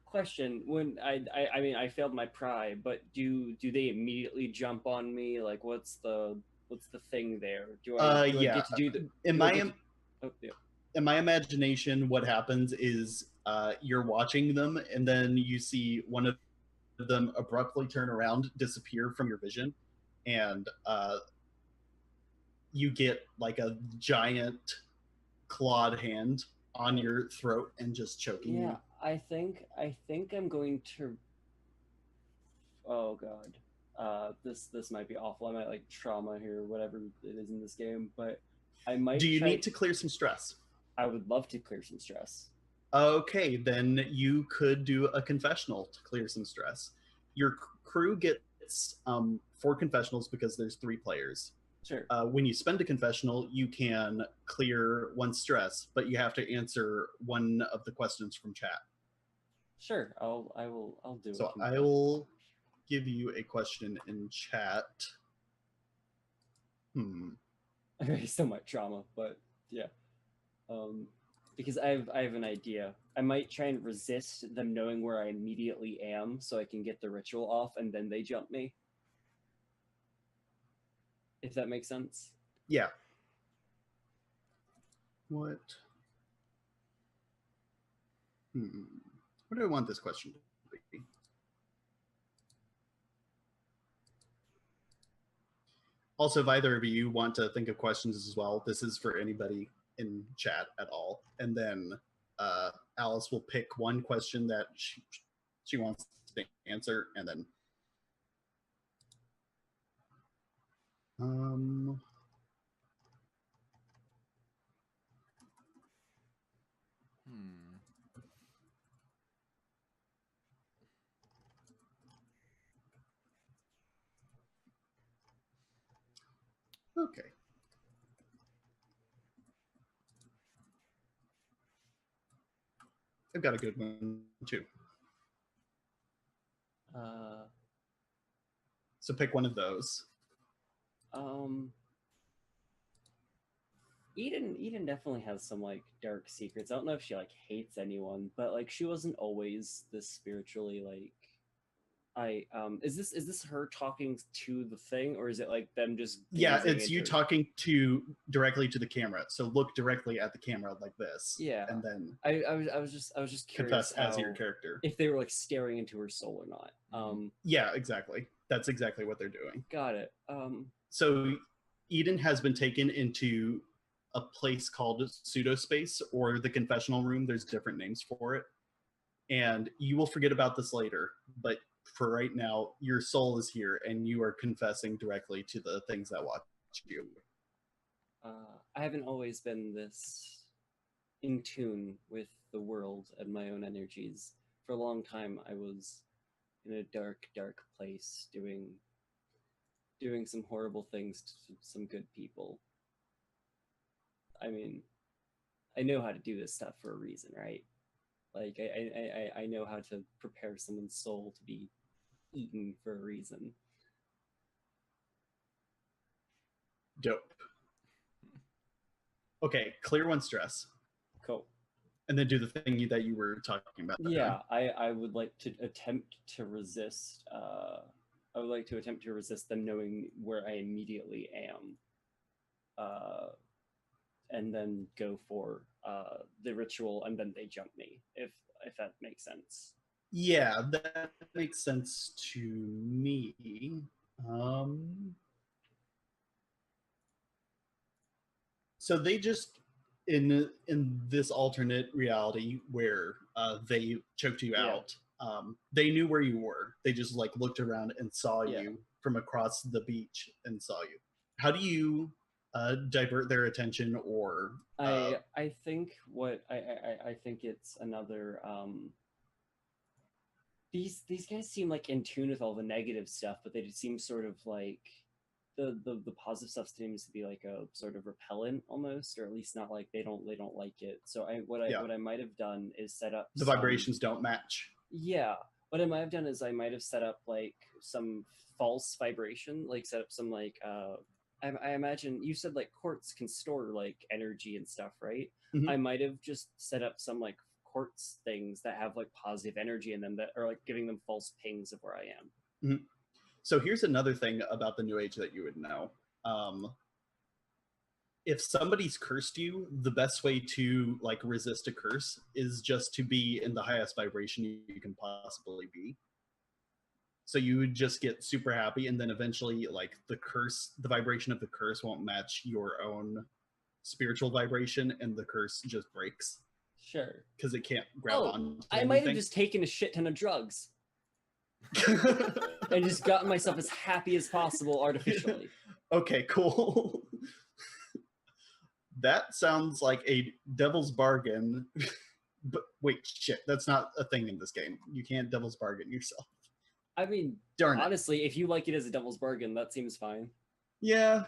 Speaker 4: question: when I mean, I failed my pry, but do they immediately jump on me? Like, what's the thing there? Do I
Speaker 2: Yeah.
Speaker 4: get to do the?
Speaker 2: In
Speaker 4: do I
Speaker 2: my
Speaker 4: get to- oh, yeah.
Speaker 2: in my imagination, what happens is you're watching them, and then you see one of them abruptly turn around, disappear from your vision, and you get like a giant clawed hand on your throat and just choking
Speaker 4: Yeah,
Speaker 2: you.
Speaker 4: I think I'm going to. Oh God, this might be awful. I might like trauma here, whatever it is in this game, but I might.
Speaker 2: Do you need to clear some stress?
Speaker 4: I would love to clear some stress.
Speaker 2: Okay, then you could do a confessional to clear some stress. Your crew gets 4 confessionals because there's 3 players.
Speaker 4: Sure.
Speaker 2: When you spend a confessional, you can clear 1 stress, but you have to answer one of the questions from chat.
Speaker 4: Sure. I'll do it.
Speaker 2: So I will give you a question in chat.
Speaker 4: Okay, still my trauma, but yeah. Because I have an idea. I might try and resist them knowing where I immediately am, so I can get the ritual off, and then they jump me. If that makes sense.
Speaker 2: Yeah. What? What do I want this question to be? Also, if either of you want to think of questions as well, this is for anybody in chat at all. And then Alice will pick one question that she wants to answer, and then Okay. I've got a good one too. So pick one of those.
Speaker 4: Eden definitely has some like dark secrets. I don't know if she like hates anyone, but like she wasn't always this spiritually like is this her talking to the thing, or is it like them just
Speaker 2: Yeah, it's you talking directly to the camera. So look directly at the camera like this.
Speaker 4: Yeah.
Speaker 2: And then
Speaker 4: I was just curious
Speaker 2: confess as your character.
Speaker 4: If they were like staring into her soul or not.
Speaker 2: Yeah, exactly. That's exactly what they're doing.
Speaker 4: Got it.
Speaker 2: So Eden has been taken into a place called pseudospace, or the confessional room. There's different names for it. And you will forget about this later, but for right now, your soul is here, and you are confessing directly to the things that watch you.
Speaker 4: I haven't always been this in tune with the world and my own energies. For a long time, I was in a dark, dark place, doing some horrible things to some good people. I mean, I know how to do this stuff for a reason, right? Like, I know how to prepare someone's soul to be eaten for a reason.
Speaker 2: Dope. Okay, clear 1 stress.
Speaker 4: Cool.
Speaker 2: And then do the thing that you were talking about.
Speaker 4: Yeah, I would like to attempt to resist. I would like to attempt to resist them knowing where I immediately am. And then go for the ritual, and then they jump me, if that makes sense.
Speaker 2: Yeah, that makes sense to me. So they just in this alternate reality where they choked you
Speaker 4: Yeah.
Speaker 2: out. They knew where you were. They just like looked around and saw
Speaker 4: Yeah.
Speaker 2: you from across the beach and saw you. How do you divert their attention or?
Speaker 4: I think what I think it's another these guys seem like in tune with all the negative stuff, but they just seem sort of like the positive stuff seems to be like a sort of repellent almost, or at least not like they don't like it. So
Speaker 2: Yeah.
Speaker 4: what I might have done is set up
Speaker 2: The
Speaker 4: some,
Speaker 2: vibrations don't match.
Speaker 4: Yeah, what I might have done is I might have set up like some false vibration, like set up some like I imagine you said like quartz can store like energy and stuff, right?
Speaker 2: Mhm.
Speaker 4: I might have just set up some like quartz things that have like positive energy in them that are like giving them false pings of where I am.
Speaker 2: So here's another thing about the New Age that you would know. If somebody's cursed you, the best way to like resist a curse is just to be in the highest vibration you can possibly be. So you would just get super happy, and then eventually, like the vibration of the curse won't match your own spiritual vibration, and the curse just breaks
Speaker 4: Sure.
Speaker 2: because it can't grab on.
Speaker 4: I might have just taken a shit ton of drugs and just gotten myself as happy as possible artificially.
Speaker 2: Okay, cool. That sounds like a devil's bargain. But wait, shit, that's not a thing in this game. You can't devil's bargain yourself.
Speaker 4: I mean,
Speaker 2: Darn it.
Speaker 4: honestly, if you like it as a devil's bargain, that seems fine.
Speaker 2: Yeah.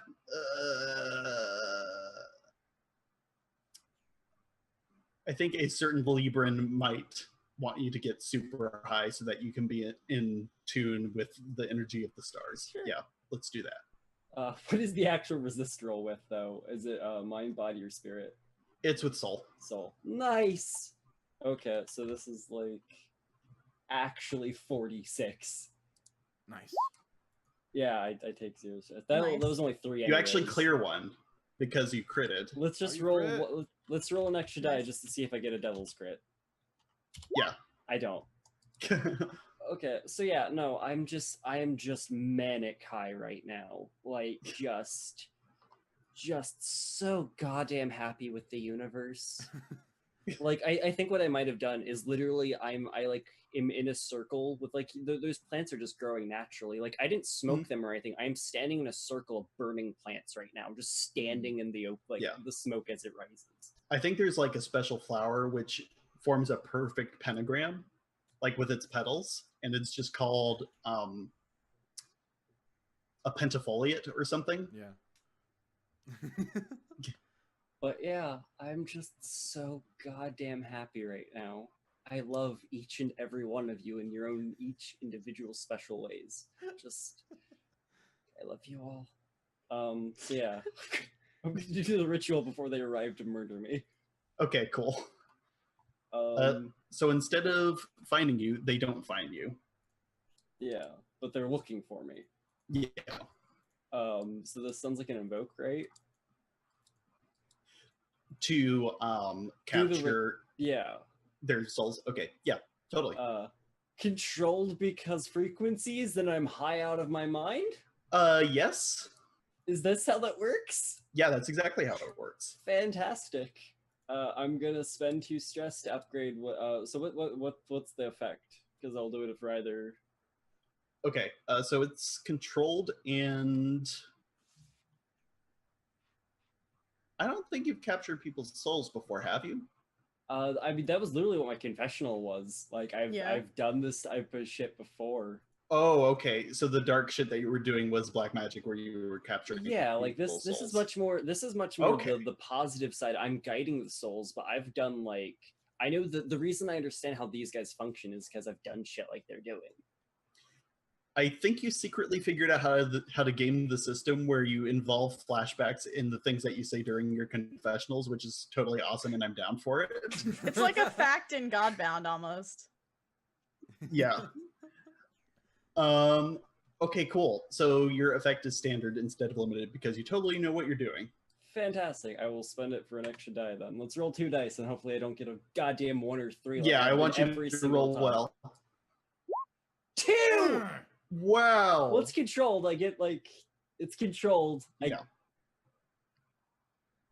Speaker 2: I think a certain Libran might want you to get super high so that you can be in tune with the energy of the stars.
Speaker 4: Sure.
Speaker 2: Yeah, let's do that.
Speaker 4: What is the actual resist roll with, though? Is it mind, body, or spirit?
Speaker 2: It's with soul.
Speaker 4: Soul. Nice! Okay, so this is like actually 46.
Speaker 1: Nice.
Speaker 4: Yeah, I take 0 shots. That was only 3
Speaker 2: You actually
Speaker 4: anyways.
Speaker 2: clear one because you critted.
Speaker 4: Let's just
Speaker 1: you
Speaker 4: roll.
Speaker 1: crit?
Speaker 4: Let's roll an extra die just to see if I get a devil's crit.
Speaker 2: Yeah.
Speaker 4: I don't. Okay, so yeah, no, I am just manic high right now. Like just so goddamn happy with the universe. Like I think what I might have done is literally I am in a circle with like those plants are just growing naturally. Like I didn't smoke them or anything. I'm standing in a circle of burning plants right now. I'm just standing in the the smoke as it rises.
Speaker 2: I think there's like a special flower which forms a perfect pentagram, like with its petals, and it's just called a pentafoliate or something.
Speaker 1: Yeah.
Speaker 4: But yeah, I'm just so goddamn happy right now. I love each and every one of you in your own each individual special ways. Just I love you all. So yeah. I'm gonna do the ritual before they arrive to murder me.
Speaker 2: Okay, cool. So instead of finding you, they don't find you.
Speaker 4: Yeah, but they're looking for me.
Speaker 2: Yeah.
Speaker 4: So this sounds like an invoke, right?
Speaker 2: To capture
Speaker 4: yeah.
Speaker 2: their souls. Okay, yeah, totally.
Speaker 4: Controlled because frequencies, then I'm high out of my mind?
Speaker 2: Yes.
Speaker 4: Is this how that works?
Speaker 2: Yeah, that's exactly how it works.
Speaker 4: Fantastic. I'm gonna spend 2 stress to upgrade. So what's the effect? Because I'll do it for either.
Speaker 2: Okay, so it's controlled, and I don't think you've captured people's souls before, have you?
Speaker 4: I mean, that was literally what my confessional was. Like, I've done this type of shit before.
Speaker 2: Oh, okay. So the dark shit that you were doing was black magic, where you were capturing.
Speaker 4: Yeah, like this
Speaker 2: souls.
Speaker 4: is much more. This is much more the positive side. I'm guiding the souls, but I've done like I know the reason I understand how these guys function is because I've done shit like they're doing.
Speaker 2: I think you secretly figured out how to game the system where you involve flashbacks in the things that you say during your confessionals, which is totally awesome, and I'm down for it.
Speaker 3: It's like a fact in Godbound almost.
Speaker 2: Yeah. Okay, cool. So your effect is standard instead of limited because you totally know what you're doing.
Speaker 4: Fantastic. I will spend it for an extra die then. Let's roll 2 dice and hopefully I don't get a goddamn 1 or 3.
Speaker 2: Yeah, I want you to roll well.
Speaker 4: 2!
Speaker 2: Wow.
Speaker 4: Well, it's controlled. I get like it's controlled.
Speaker 2: Yeah.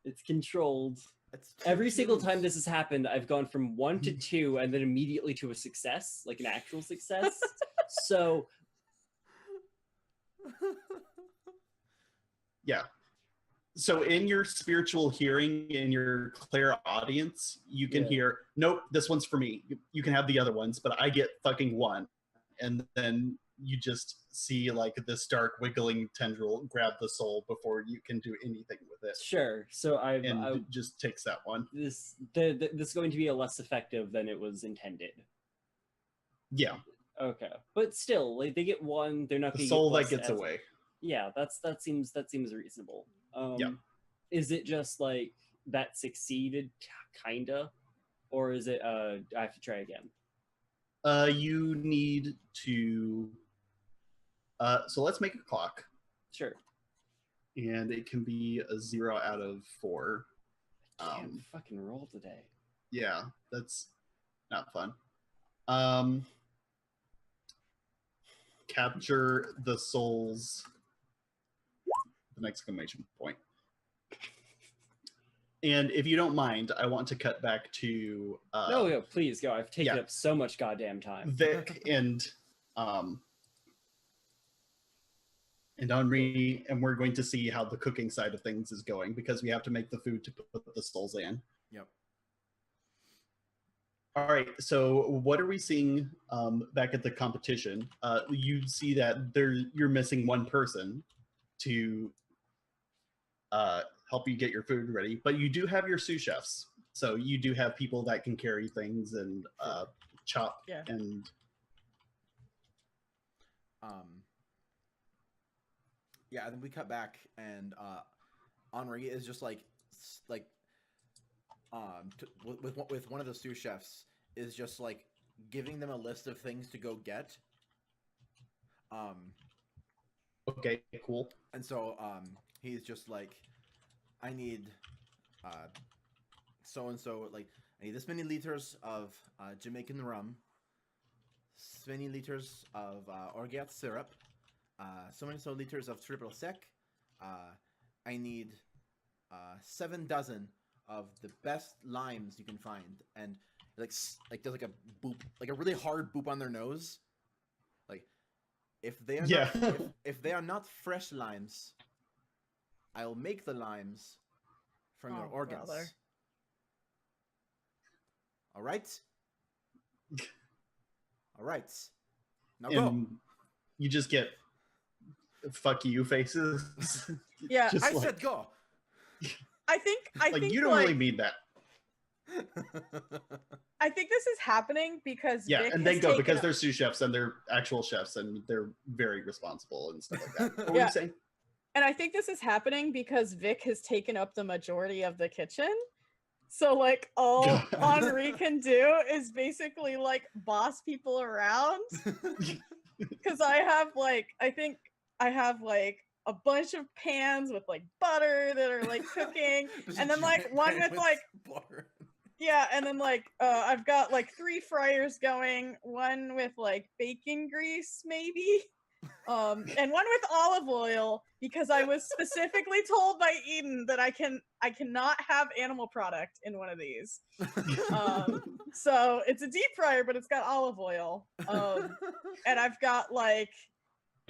Speaker 4: It's controlled.
Speaker 1: That's two
Speaker 4: Every single
Speaker 1: twos.
Speaker 4: time this has happened, I've gone from 1 to 2 and then immediately to a success, like an actual success. So
Speaker 2: Yeah. So in your spiritual hearing, in your clairaudience, you can
Speaker 4: Yeah.
Speaker 2: hear, nope, this one's for me. You can have the other ones, but I get fucking one. And then you just see like this dark wiggling tendril grab the soul before you can do anything with it.
Speaker 4: sure. So
Speaker 2: And
Speaker 4: I
Speaker 2: it just takes that one.
Speaker 4: this is going to be a less effective than it was intended.
Speaker 2: Yeah.
Speaker 4: Okay, but still, like they get one. They're not
Speaker 2: The
Speaker 4: going to
Speaker 2: soul
Speaker 4: get
Speaker 2: that
Speaker 4: plus
Speaker 2: gets
Speaker 4: as-
Speaker 2: away.
Speaker 4: Yeah, that seems reasonable.
Speaker 2: Yeah.
Speaker 4: Is it just like that succeeded, kinda, or is it I have to try again?
Speaker 2: You need to so let's make a clock.
Speaker 4: Sure.
Speaker 2: And it can be a 0 out of 4.
Speaker 4: I can't fucking roll today.
Speaker 2: Yeah, that's not fun. Capture the souls. An exclamation point. And if you don't mind, I want to cut back to
Speaker 4: No, please go. I've taken
Speaker 2: yeah.
Speaker 4: up so much goddamn time.
Speaker 2: Vic and Henri, and we're going to see how the cooking side of things is going because we have to make the food to put the souls in.
Speaker 1: Yep.
Speaker 2: All right, so what are we seeing back at the competition? You see that you're missing one person to help you get your food ready, but you do have your sous chefs. So you do have people that can carry things and chop
Speaker 3: Yeah.
Speaker 2: and
Speaker 1: yeah, and then we cut back, and Henri is just like with one of the sous chefs is just like giving them a list of things to go get.
Speaker 2: okay, cool.
Speaker 1: And so he's just like, I need so and so, like I need this many liters of Jamaican rum, so many liters of orgeat syrup, so many liters of triple sec. I need 7 dozen of the best limes you can find, and like does like a boop, like a really hard boop on their nose. Like if they are
Speaker 2: Yeah.
Speaker 1: if they are not fresh limes, I'll make the limes from your
Speaker 3: Oh,
Speaker 1: organs.
Speaker 3: brother.
Speaker 1: All right. All right. Now go.
Speaker 2: And you just get fuck you faces.
Speaker 3: Yeah,
Speaker 2: Just
Speaker 1: I
Speaker 2: like,
Speaker 1: said go.
Speaker 3: I think
Speaker 2: like you don't really mean that.
Speaker 3: I think this is happening because
Speaker 2: Yeah,
Speaker 3: Vic
Speaker 2: and they
Speaker 3: has
Speaker 2: go
Speaker 3: taken
Speaker 2: because
Speaker 3: up-
Speaker 2: they're sous chefs and they're actual chefs and they're very responsible and stuff like that. What were
Speaker 3: Yeah.
Speaker 2: you saying?
Speaker 3: And I think this is happening because Vic has taken up the majority of the kitchen. So like all Henri can do is basically like boss people around. Because I have like a bunch of pans with like butter that are like cooking.
Speaker 1: Just
Speaker 3: And
Speaker 1: a
Speaker 3: then, like,
Speaker 1: giant
Speaker 3: one
Speaker 1: pan
Speaker 3: with, like-
Speaker 1: butter.
Speaker 3: Yeah, and then like I've got like 3 fryers going, one with like bacon grease maybe. And one with olive oil because I was specifically told by Eden that I cannot have animal product in one of these. So it's a deep fryer, but it's got olive oil. And I've got like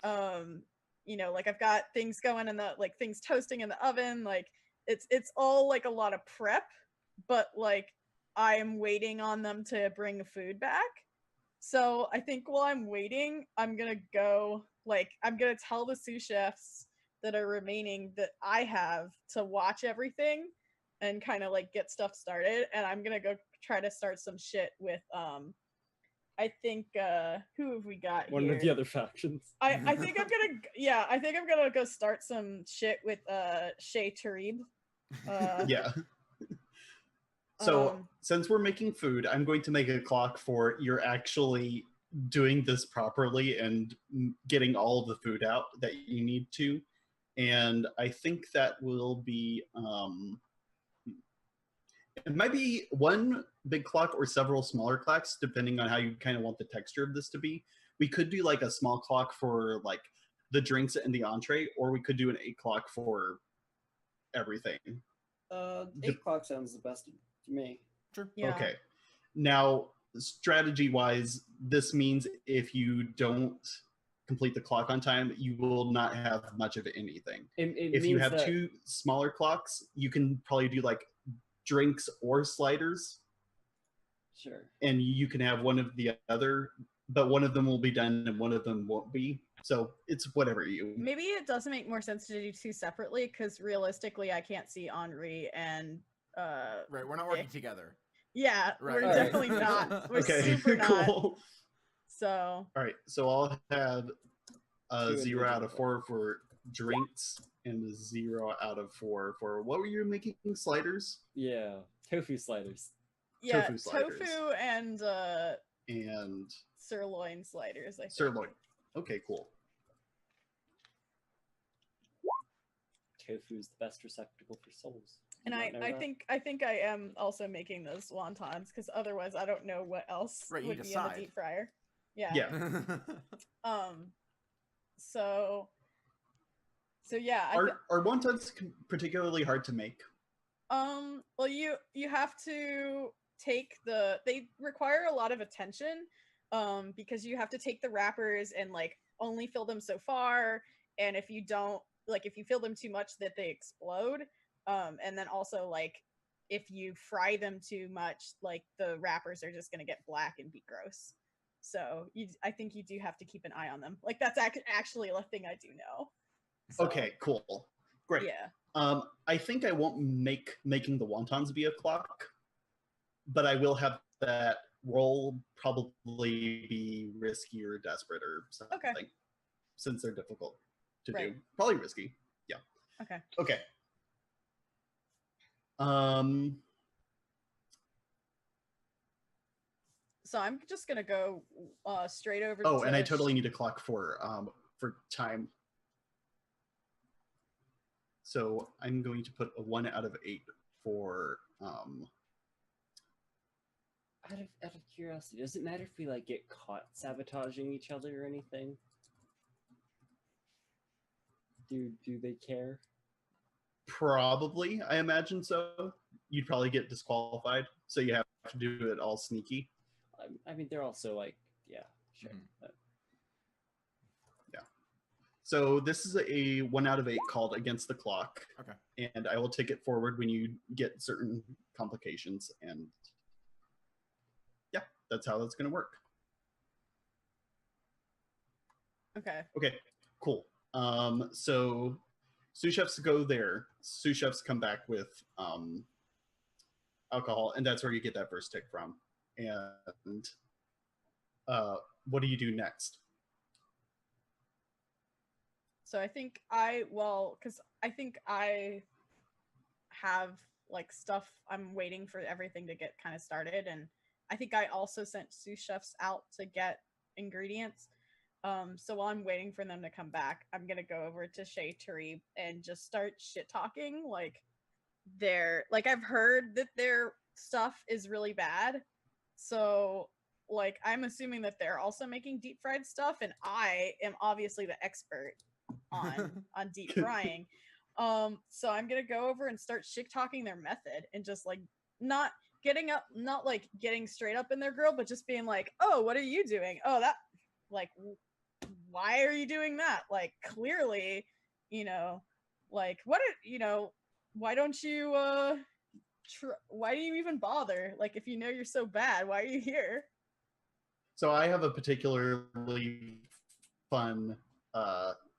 Speaker 3: like I've got things going in the like things toasting in the oven. Like it's all like a lot of prep, but like I am waiting on them to bring food back. So I think while I'm waiting, I'm gonna tell the sous chefs that are remaining that I have to watch everything and kind of like get stuff started. And I'm gonna go try to start some shit with I think who have we got
Speaker 4: One
Speaker 3: here?
Speaker 4: of the other factions.
Speaker 3: I think I'm gonna go start some shit with Shay Tarib.
Speaker 2: Yeah. So
Speaker 3: Um,
Speaker 2: since we're making food, I'm going to make a clock for you're actually doing this properly and getting all of the food out that you need to. And I think that will be it might be one big clock or several smaller clocks, depending on how you kind of want the texture of this to be. We could do like a small clock for like the drinks and the entree, or we could do an 8 clock for everything.
Speaker 4: 8 o'clock sounds the best to me.
Speaker 1: Sure.
Speaker 3: Yeah.
Speaker 2: Okay. Now, strategy wise, this means if you don't complete the clock on time, you will not have much of anything. If you
Speaker 4: means
Speaker 2: have
Speaker 4: that-
Speaker 2: 2 smaller clocks, you can probably do like drinks or sliders,
Speaker 4: Sure.
Speaker 2: and you can have one of the other, but one of them will be done and one of them won't be. So it's whatever you.
Speaker 3: Maybe it doesn't make more sense to do 2 separately, because realistically, I can't see Henri and
Speaker 1: Right, we're not working
Speaker 3: Vic.
Speaker 1: together.
Speaker 3: Yeah,
Speaker 1: Right.
Speaker 3: we're
Speaker 4: Alright.
Speaker 3: definitely not. We're
Speaker 2: Okay,
Speaker 3: super not.
Speaker 2: cool.
Speaker 3: So
Speaker 2: All right, so I'll have a
Speaker 4: 2
Speaker 2: 0 out of
Speaker 4: individual
Speaker 2: 4 for drinks and a 0 out of 4 for what were you making? Sliders
Speaker 4: Yeah, tofu sliders.
Speaker 3: yeah,
Speaker 2: Tofu sliders.
Speaker 3: tofu and
Speaker 2: and
Speaker 3: sirloin sliders. I think.
Speaker 2: sirloin. Okay, cool.
Speaker 4: Tofu's the best receptacle for souls.
Speaker 3: And
Speaker 4: You
Speaker 3: I,
Speaker 4: not know
Speaker 3: I
Speaker 4: that?
Speaker 3: think I am also making those wontons, because otherwise I don't know what else
Speaker 1: Right, you
Speaker 3: would
Speaker 1: need a
Speaker 3: be in the
Speaker 1: side.
Speaker 3: deep fryer. Yeah.
Speaker 2: Yeah.
Speaker 3: So yeah.
Speaker 2: Are wontons particularly hard to make?
Speaker 3: Well, you have to take they require a lot of attention, because you have to take the wrappers and like only fill them so far, and if you don't, like, if you fill them too much, that they explode, and then also like if you fry them too much, like the wrappers are just gonna get black and be gross. So I think you do have to keep an eye on them. Like that's actually a thing I do know. So,
Speaker 2: Okay, cool. Great.
Speaker 3: Yeah.
Speaker 2: I think I won't making the wontons be a clock, but I will have that roll probably be risky or desperate or something. Since they're difficult to do.
Speaker 3: Right.
Speaker 2: Probably risky. Yeah.
Speaker 3: Okay.
Speaker 2: Okay.
Speaker 3: So I'm just gonna go straight over.
Speaker 2: Oh,
Speaker 3: to
Speaker 2: and I totally need a clock for time. So I'm going to put a 1 out of 8 for
Speaker 4: Out of curiosity, does it matter if we like get caught sabotaging each other or anything? Do they care?
Speaker 2: probably, I imagine so. You'd probably get disqualified, so you have to do it all sneaky.
Speaker 4: I mean, they're also like, yeah, sure.
Speaker 1: Mhm.
Speaker 2: So this is a 1 out of 8 called against the clock.
Speaker 1: Okay.
Speaker 2: And I will take it forward when you get certain complications, and yeah, that's how that's going to work.
Speaker 3: Okay.
Speaker 2: Okay, cool. So sous chefs go there. Sous chefs come back with alcohol, and that's where you get that first tick from. And what do you do next?
Speaker 3: So I think because I think I have like stuff. I'm waiting for everything to get kind of started, and I think I also sent sous chefs out to get ingredients. So while I'm waiting for them to come back, I'm gonna go over to Shay Tarib and just start shit talking. Like I've heard that their stuff is really bad, so like I'm assuming that they're also making deep fried stuff, and I am obviously the expert on deep frying. So I'm gonna go over and start shit talking their method, and just like not like getting straight up in their grill, but just being like, oh, what are you doing? Oh, that, like, why are you doing that? Like, clearly, like, why don't you why do you even bother? Like, if you know you're so bad, why are you here?
Speaker 2: So I have a particularly fun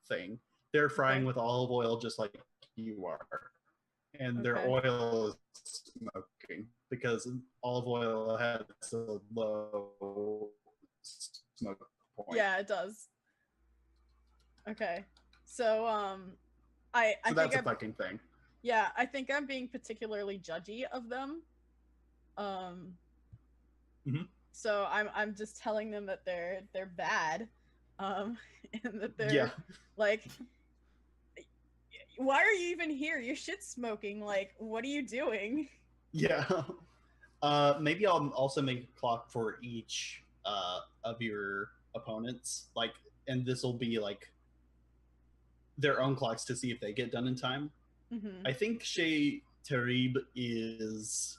Speaker 2: thing. They're frying with olive oil just like you are. And their
Speaker 3: Okay.
Speaker 2: oil is smoking because olive oil has a low smoke point.
Speaker 3: Yeah, it does. Okay. So I
Speaker 2: So
Speaker 3: think
Speaker 2: that's a fucking thing.
Speaker 3: yeah, I think I'm being particularly judgy of them. So I'm just telling them that they're bad, and that they're like, why are you even here? Your shit's smoking. Like, what are you doing?
Speaker 2: Yeah. Maybe I'll also make a clock for each of opponents, like, and this will be like their own clocks to see if they get done in time.
Speaker 3: Mm-hmm.
Speaker 2: I think Shea Tarib is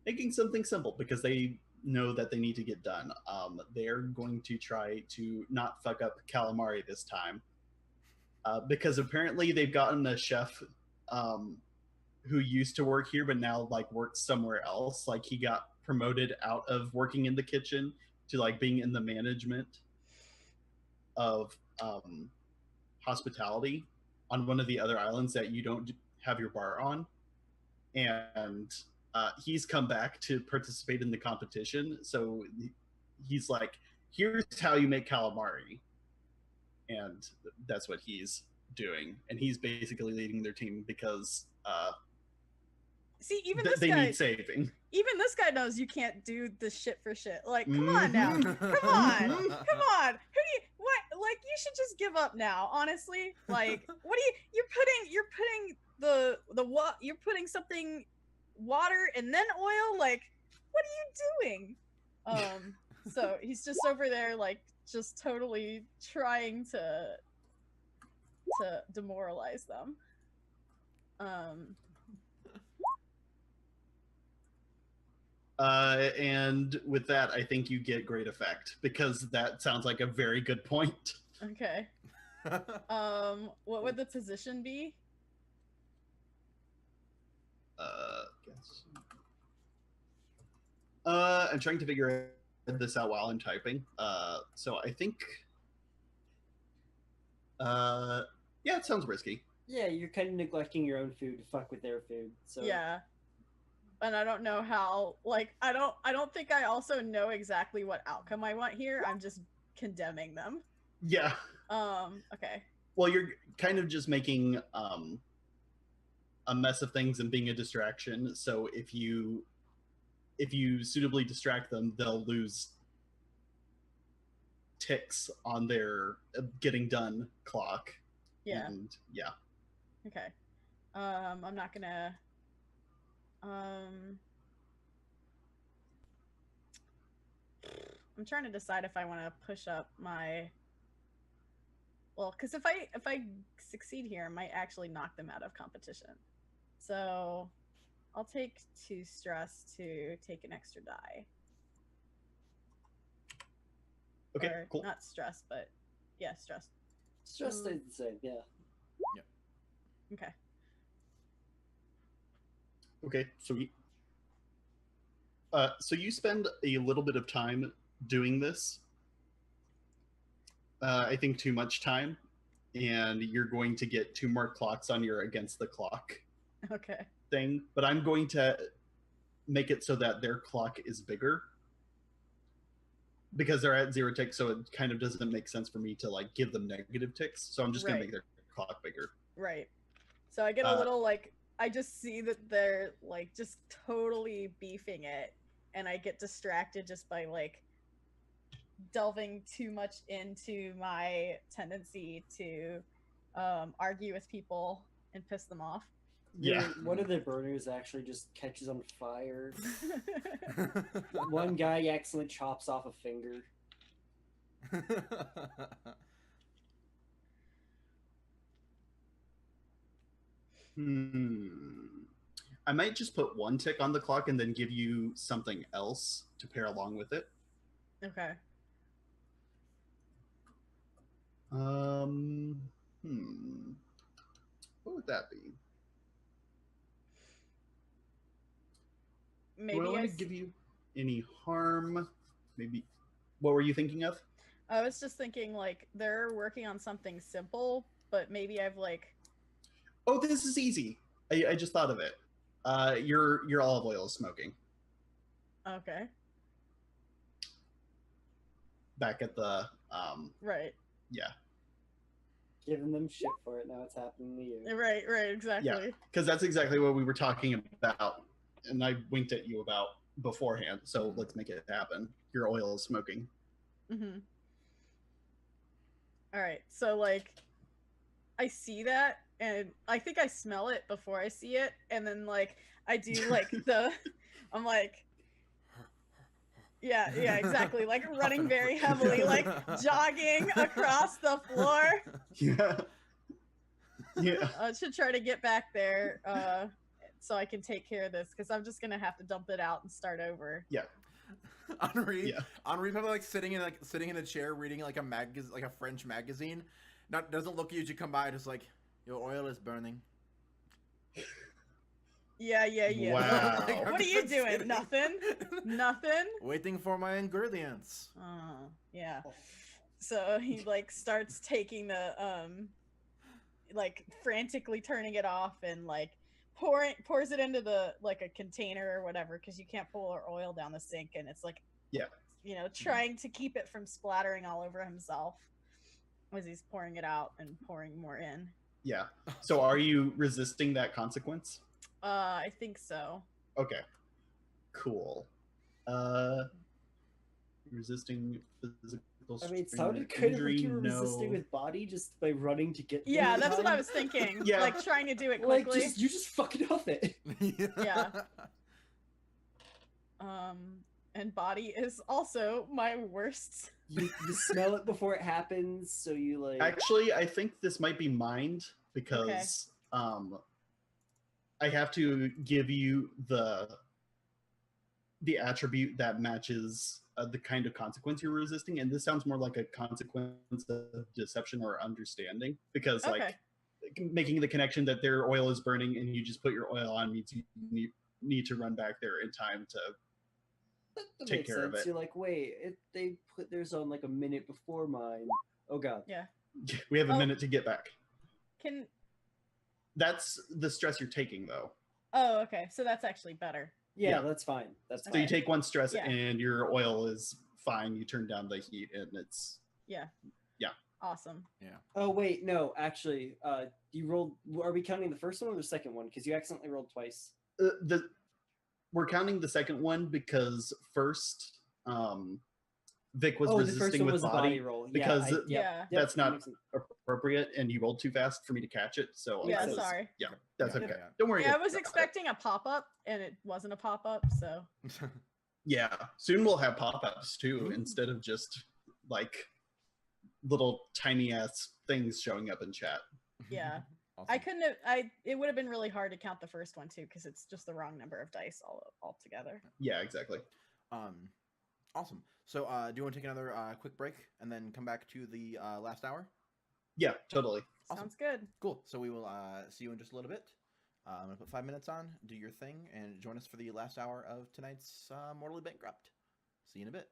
Speaker 2: making something simple because they know that they need to get done. They're going to try to not fuck up calamari this time, because apparently they've gotten a chef who used to work here but now like works somewhere else. Like he got promoted out of working in the kitchen to like being in the management of hospitality on one of the other islands that you don't have your bar on, and he's come back to participate in the competition. So he's like, here's how you make calamari, and that's what he's doing, and he's basically leading their team because
Speaker 3: See, even this
Speaker 2: they
Speaker 3: guy,
Speaker 2: need saving.
Speaker 3: even this guy knows you can't do the shit for shit. Like, come on now, come on, come on. Who do you? What? Like, you should just give up now. Honestly, like, what do you? You're putting you're putting something, water and then oil. Like, what are you doing? So he's just over there, like, just totally trying to demoralize them.
Speaker 2: And with that, I think you get great effect because that sounds like a very good point.
Speaker 3: Okay. What would the position be?
Speaker 2: Guess. I'm trying to figure this out while I'm typing. So I think, yeah, it sounds risky.
Speaker 4: Yeah, you're kind of neglecting your own food to fuck with their food. So
Speaker 3: Yeah. And I don't know how, like, I don't think I also know exactly what outcome I want here. I'm just condemning them.
Speaker 2: Yeah.
Speaker 3: Okay.
Speaker 2: Well, you're kind of just making a mess of things and being a distraction. So if you suitably distract them, they'll lose ticks on their getting done clock.
Speaker 3: Yeah.
Speaker 2: And yeah.
Speaker 3: Okay. I'm not gonna I'm trying to decide if I want to push up my, well, because if I succeed here, I might actually knock them out of competition. So I'll take 2 stress to take an extra die.
Speaker 2: Okay,
Speaker 3: Or
Speaker 2: cool.
Speaker 3: not stress, but yeah, stress.
Speaker 4: Stress stays the same, yeah.
Speaker 3: Okay.
Speaker 2: Okay, sweet. So you spend a little bit of time doing this. I think too much time, and you're going to get 2 more clocks on your against the clock
Speaker 3: Okay.
Speaker 2: thing. But I'm going to make it so that their clock is bigger because they're at 0 ticks. So it kind of doesn't make sense for me to like give them negative ticks. So I'm just gonna
Speaker 3: Right.
Speaker 2: make their clock bigger.
Speaker 3: Right. So I get a little like, I just see that they're like just totally beefing it, and I get distracted just by like delving too much into my tendency to argue with people and piss them off.
Speaker 2: Yeah.
Speaker 4: One of the burners actually just catches on fire. One guy accidentally chops off a finger.
Speaker 2: I might just put 1 tick on the clock and then give you something else to pair along with it.
Speaker 3: Okay.
Speaker 2: What would that be?
Speaker 3: Maybe
Speaker 2: Do I want to give you any harm? Maybe. What were you thinking of?
Speaker 3: I was just thinking like they're working on something simple, but maybe I've like.
Speaker 2: Oh, this is easy. I just thought of it. Your olive oil is smoking.
Speaker 3: Okay.
Speaker 2: Back at the
Speaker 3: Right.
Speaker 2: yeah.
Speaker 4: Giving them shit for it, now it's happening to you.
Speaker 3: Right, exactly.
Speaker 2: Yeah, because that's exactly what we were talking about, and I winked at you about beforehand. So let's make it happen. Your oil is smoking.
Speaker 3: Mm-hmm. All right, so like, I see that, and I think I smell it before I see it, and then like I do like I'm like, Yeah, exactly. Like running
Speaker 1: Huffing
Speaker 3: very
Speaker 1: quick.
Speaker 3: heavily, like jogging across the floor
Speaker 2: Yeah. Yeah.
Speaker 3: to try to get back there so I can take care of this because I'm just gonna have to dump it out and start over.
Speaker 2: Yeah.
Speaker 1: Henri,
Speaker 2: Yeah.
Speaker 1: Henri probably like sitting in a chair reading like a French magazine. Not doesn't look at you as you come by, just like your oil is burning.
Speaker 3: Yeah.
Speaker 2: Wow.
Speaker 1: Like, I'm
Speaker 3: What are
Speaker 1: just,
Speaker 3: you
Speaker 1: like,
Speaker 3: doing?
Speaker 1: sitting-
Speaker 3: Nothing?
Speaker 1: Waiting for my ingredients.
Speaker 3: Oh, yeah. So he like starts taking the like frantically turning it off and like pours it into the like a container or whatever because you can't pour oil down the sink and it's like trying to keep it from splattering all over himself as he's pouring it out and pouring more in.
Speaker 2: Yeah. So are you resisting that consequence?
Speaker 3: I think so.
Speaker 2: Okay. Cool. Resisting physical
Speaker 4: I mean, it
Speaker 2: strain
Speaker 4: sounded
Speaker 2: or
Speaker 4: kind of
Speaker 2: injury,
Speaker 4: like you were
Speaker 2: no.
Speaker 4: resisting with body just by running to get there
Speaker 3: Yeah,
Speaker 4: in
Speaker 3: that's what I
Speaker 4: time.
Speaker 3: was thinking.
Speaker 2: Yeah.
Speaker 3: Like trying to do it
Speaker 4: Like,
Speaker 3: quickly.
Speaker 4: you just fucking huff it.
Speaker 3: Yeah. And body is also my worst.
Speaker 4: You smell it before it happens, so you like.
Speaker 2: Actually, I think this might be mined because I have to give you the attribute that matches the kind of consequence you're resisting, and this sounds more like a consequence of deception or understanding because
Speaker 3: Okay.
Speaker 2: like making the connection that their oil is burning and you just put your oil on means you need to run back there in time to
Speaker 4: That
Speaker 2: take
Speaker 4: makes
Speaker 2: care of
Speaker 4: sense.
Speaker 2: it.
Speaker 4: You're like, wait, they put theirs on like a minute before mine. Oh god.
Speaker 3: Yeah.
Speaker 2: we have a
Speaker 3: Oh.
Speaker 2: minute to get back.
Speaker 3: Can
Speaker 2: That's the stress you're taking though.
Speaker 3: Oh, okay. So that's actually better.
Speaker 4: Yeah,
Speaker 2: Yeah.
Speaker 4: that's fine. That's
Speaker 2: So
Speaker 4: fine.
Speaker 2: you take one stress
Speaker 3: Yeah.
Speaker 2: and your oil is fine. You turn down the heat and it's
Speaker 3: Awesome.
Speaker 4: Oh wait, no, actually, you rolled. Are we counting the first one or the second one? Because you accidentally rolled twice.
Speaker 2: we're counting the second one because first Vic was
Speaker 4: Oh, the first
Speaker 2: resisting
Speaker 4: one
Speaker 2: with
Speaker 4: was a
Speaker 2: body
Speaker 4: body roll.
Speaker 2: because
Speaker 3: Yeah.
Speaker 2: that's
Speaker 4: that
Speaker 2: not
Speaker 4: makes sense.
Speaker 2: appropriate and you rolled too fast for me to catch it. So
Speaker 4: Makes
Speaker 3: Yeah,
Speaker 2: I
Speaker 4: sense.
Speaker 2: was,
Speaker 3: sorry.
Speaker 2: yeah, that's
Speaker 1: Yeah,
Speaker 2: okay.
Speaker 1: yeah.
Speaker 2: Don't worry.
Speaker 3: Yeah, I was
Speaker 2: about it.
Speaker 3: expecting a pop-up and it wasn't a pop-up, so
Speaker 2: Yeah, soon we'll have pop-ups too instead of just like little tiny ass things showing up in chat.
Speaker 3: yeah.
Speaker 1: Awesome.
Speaker 3: I couldn't have it would have been really hard to count the first one too because it's just the wrong number of dice all together.
Speaker 2: Yeah, exactly.
Speaker 1: Awesome. So, do you want to take another quick break and then come back to the last hour?
Speaker 2: Yeah, totally.
Speaker 1: Awesome.
Speaker 3: Sounds good.
Speaker 1: Cool. So we will see you in just a little bit. I'm gonna put 5 minutes on. Do your thing and join us for the last hour of tonight's Mortally Bankrupt. See you in a bit.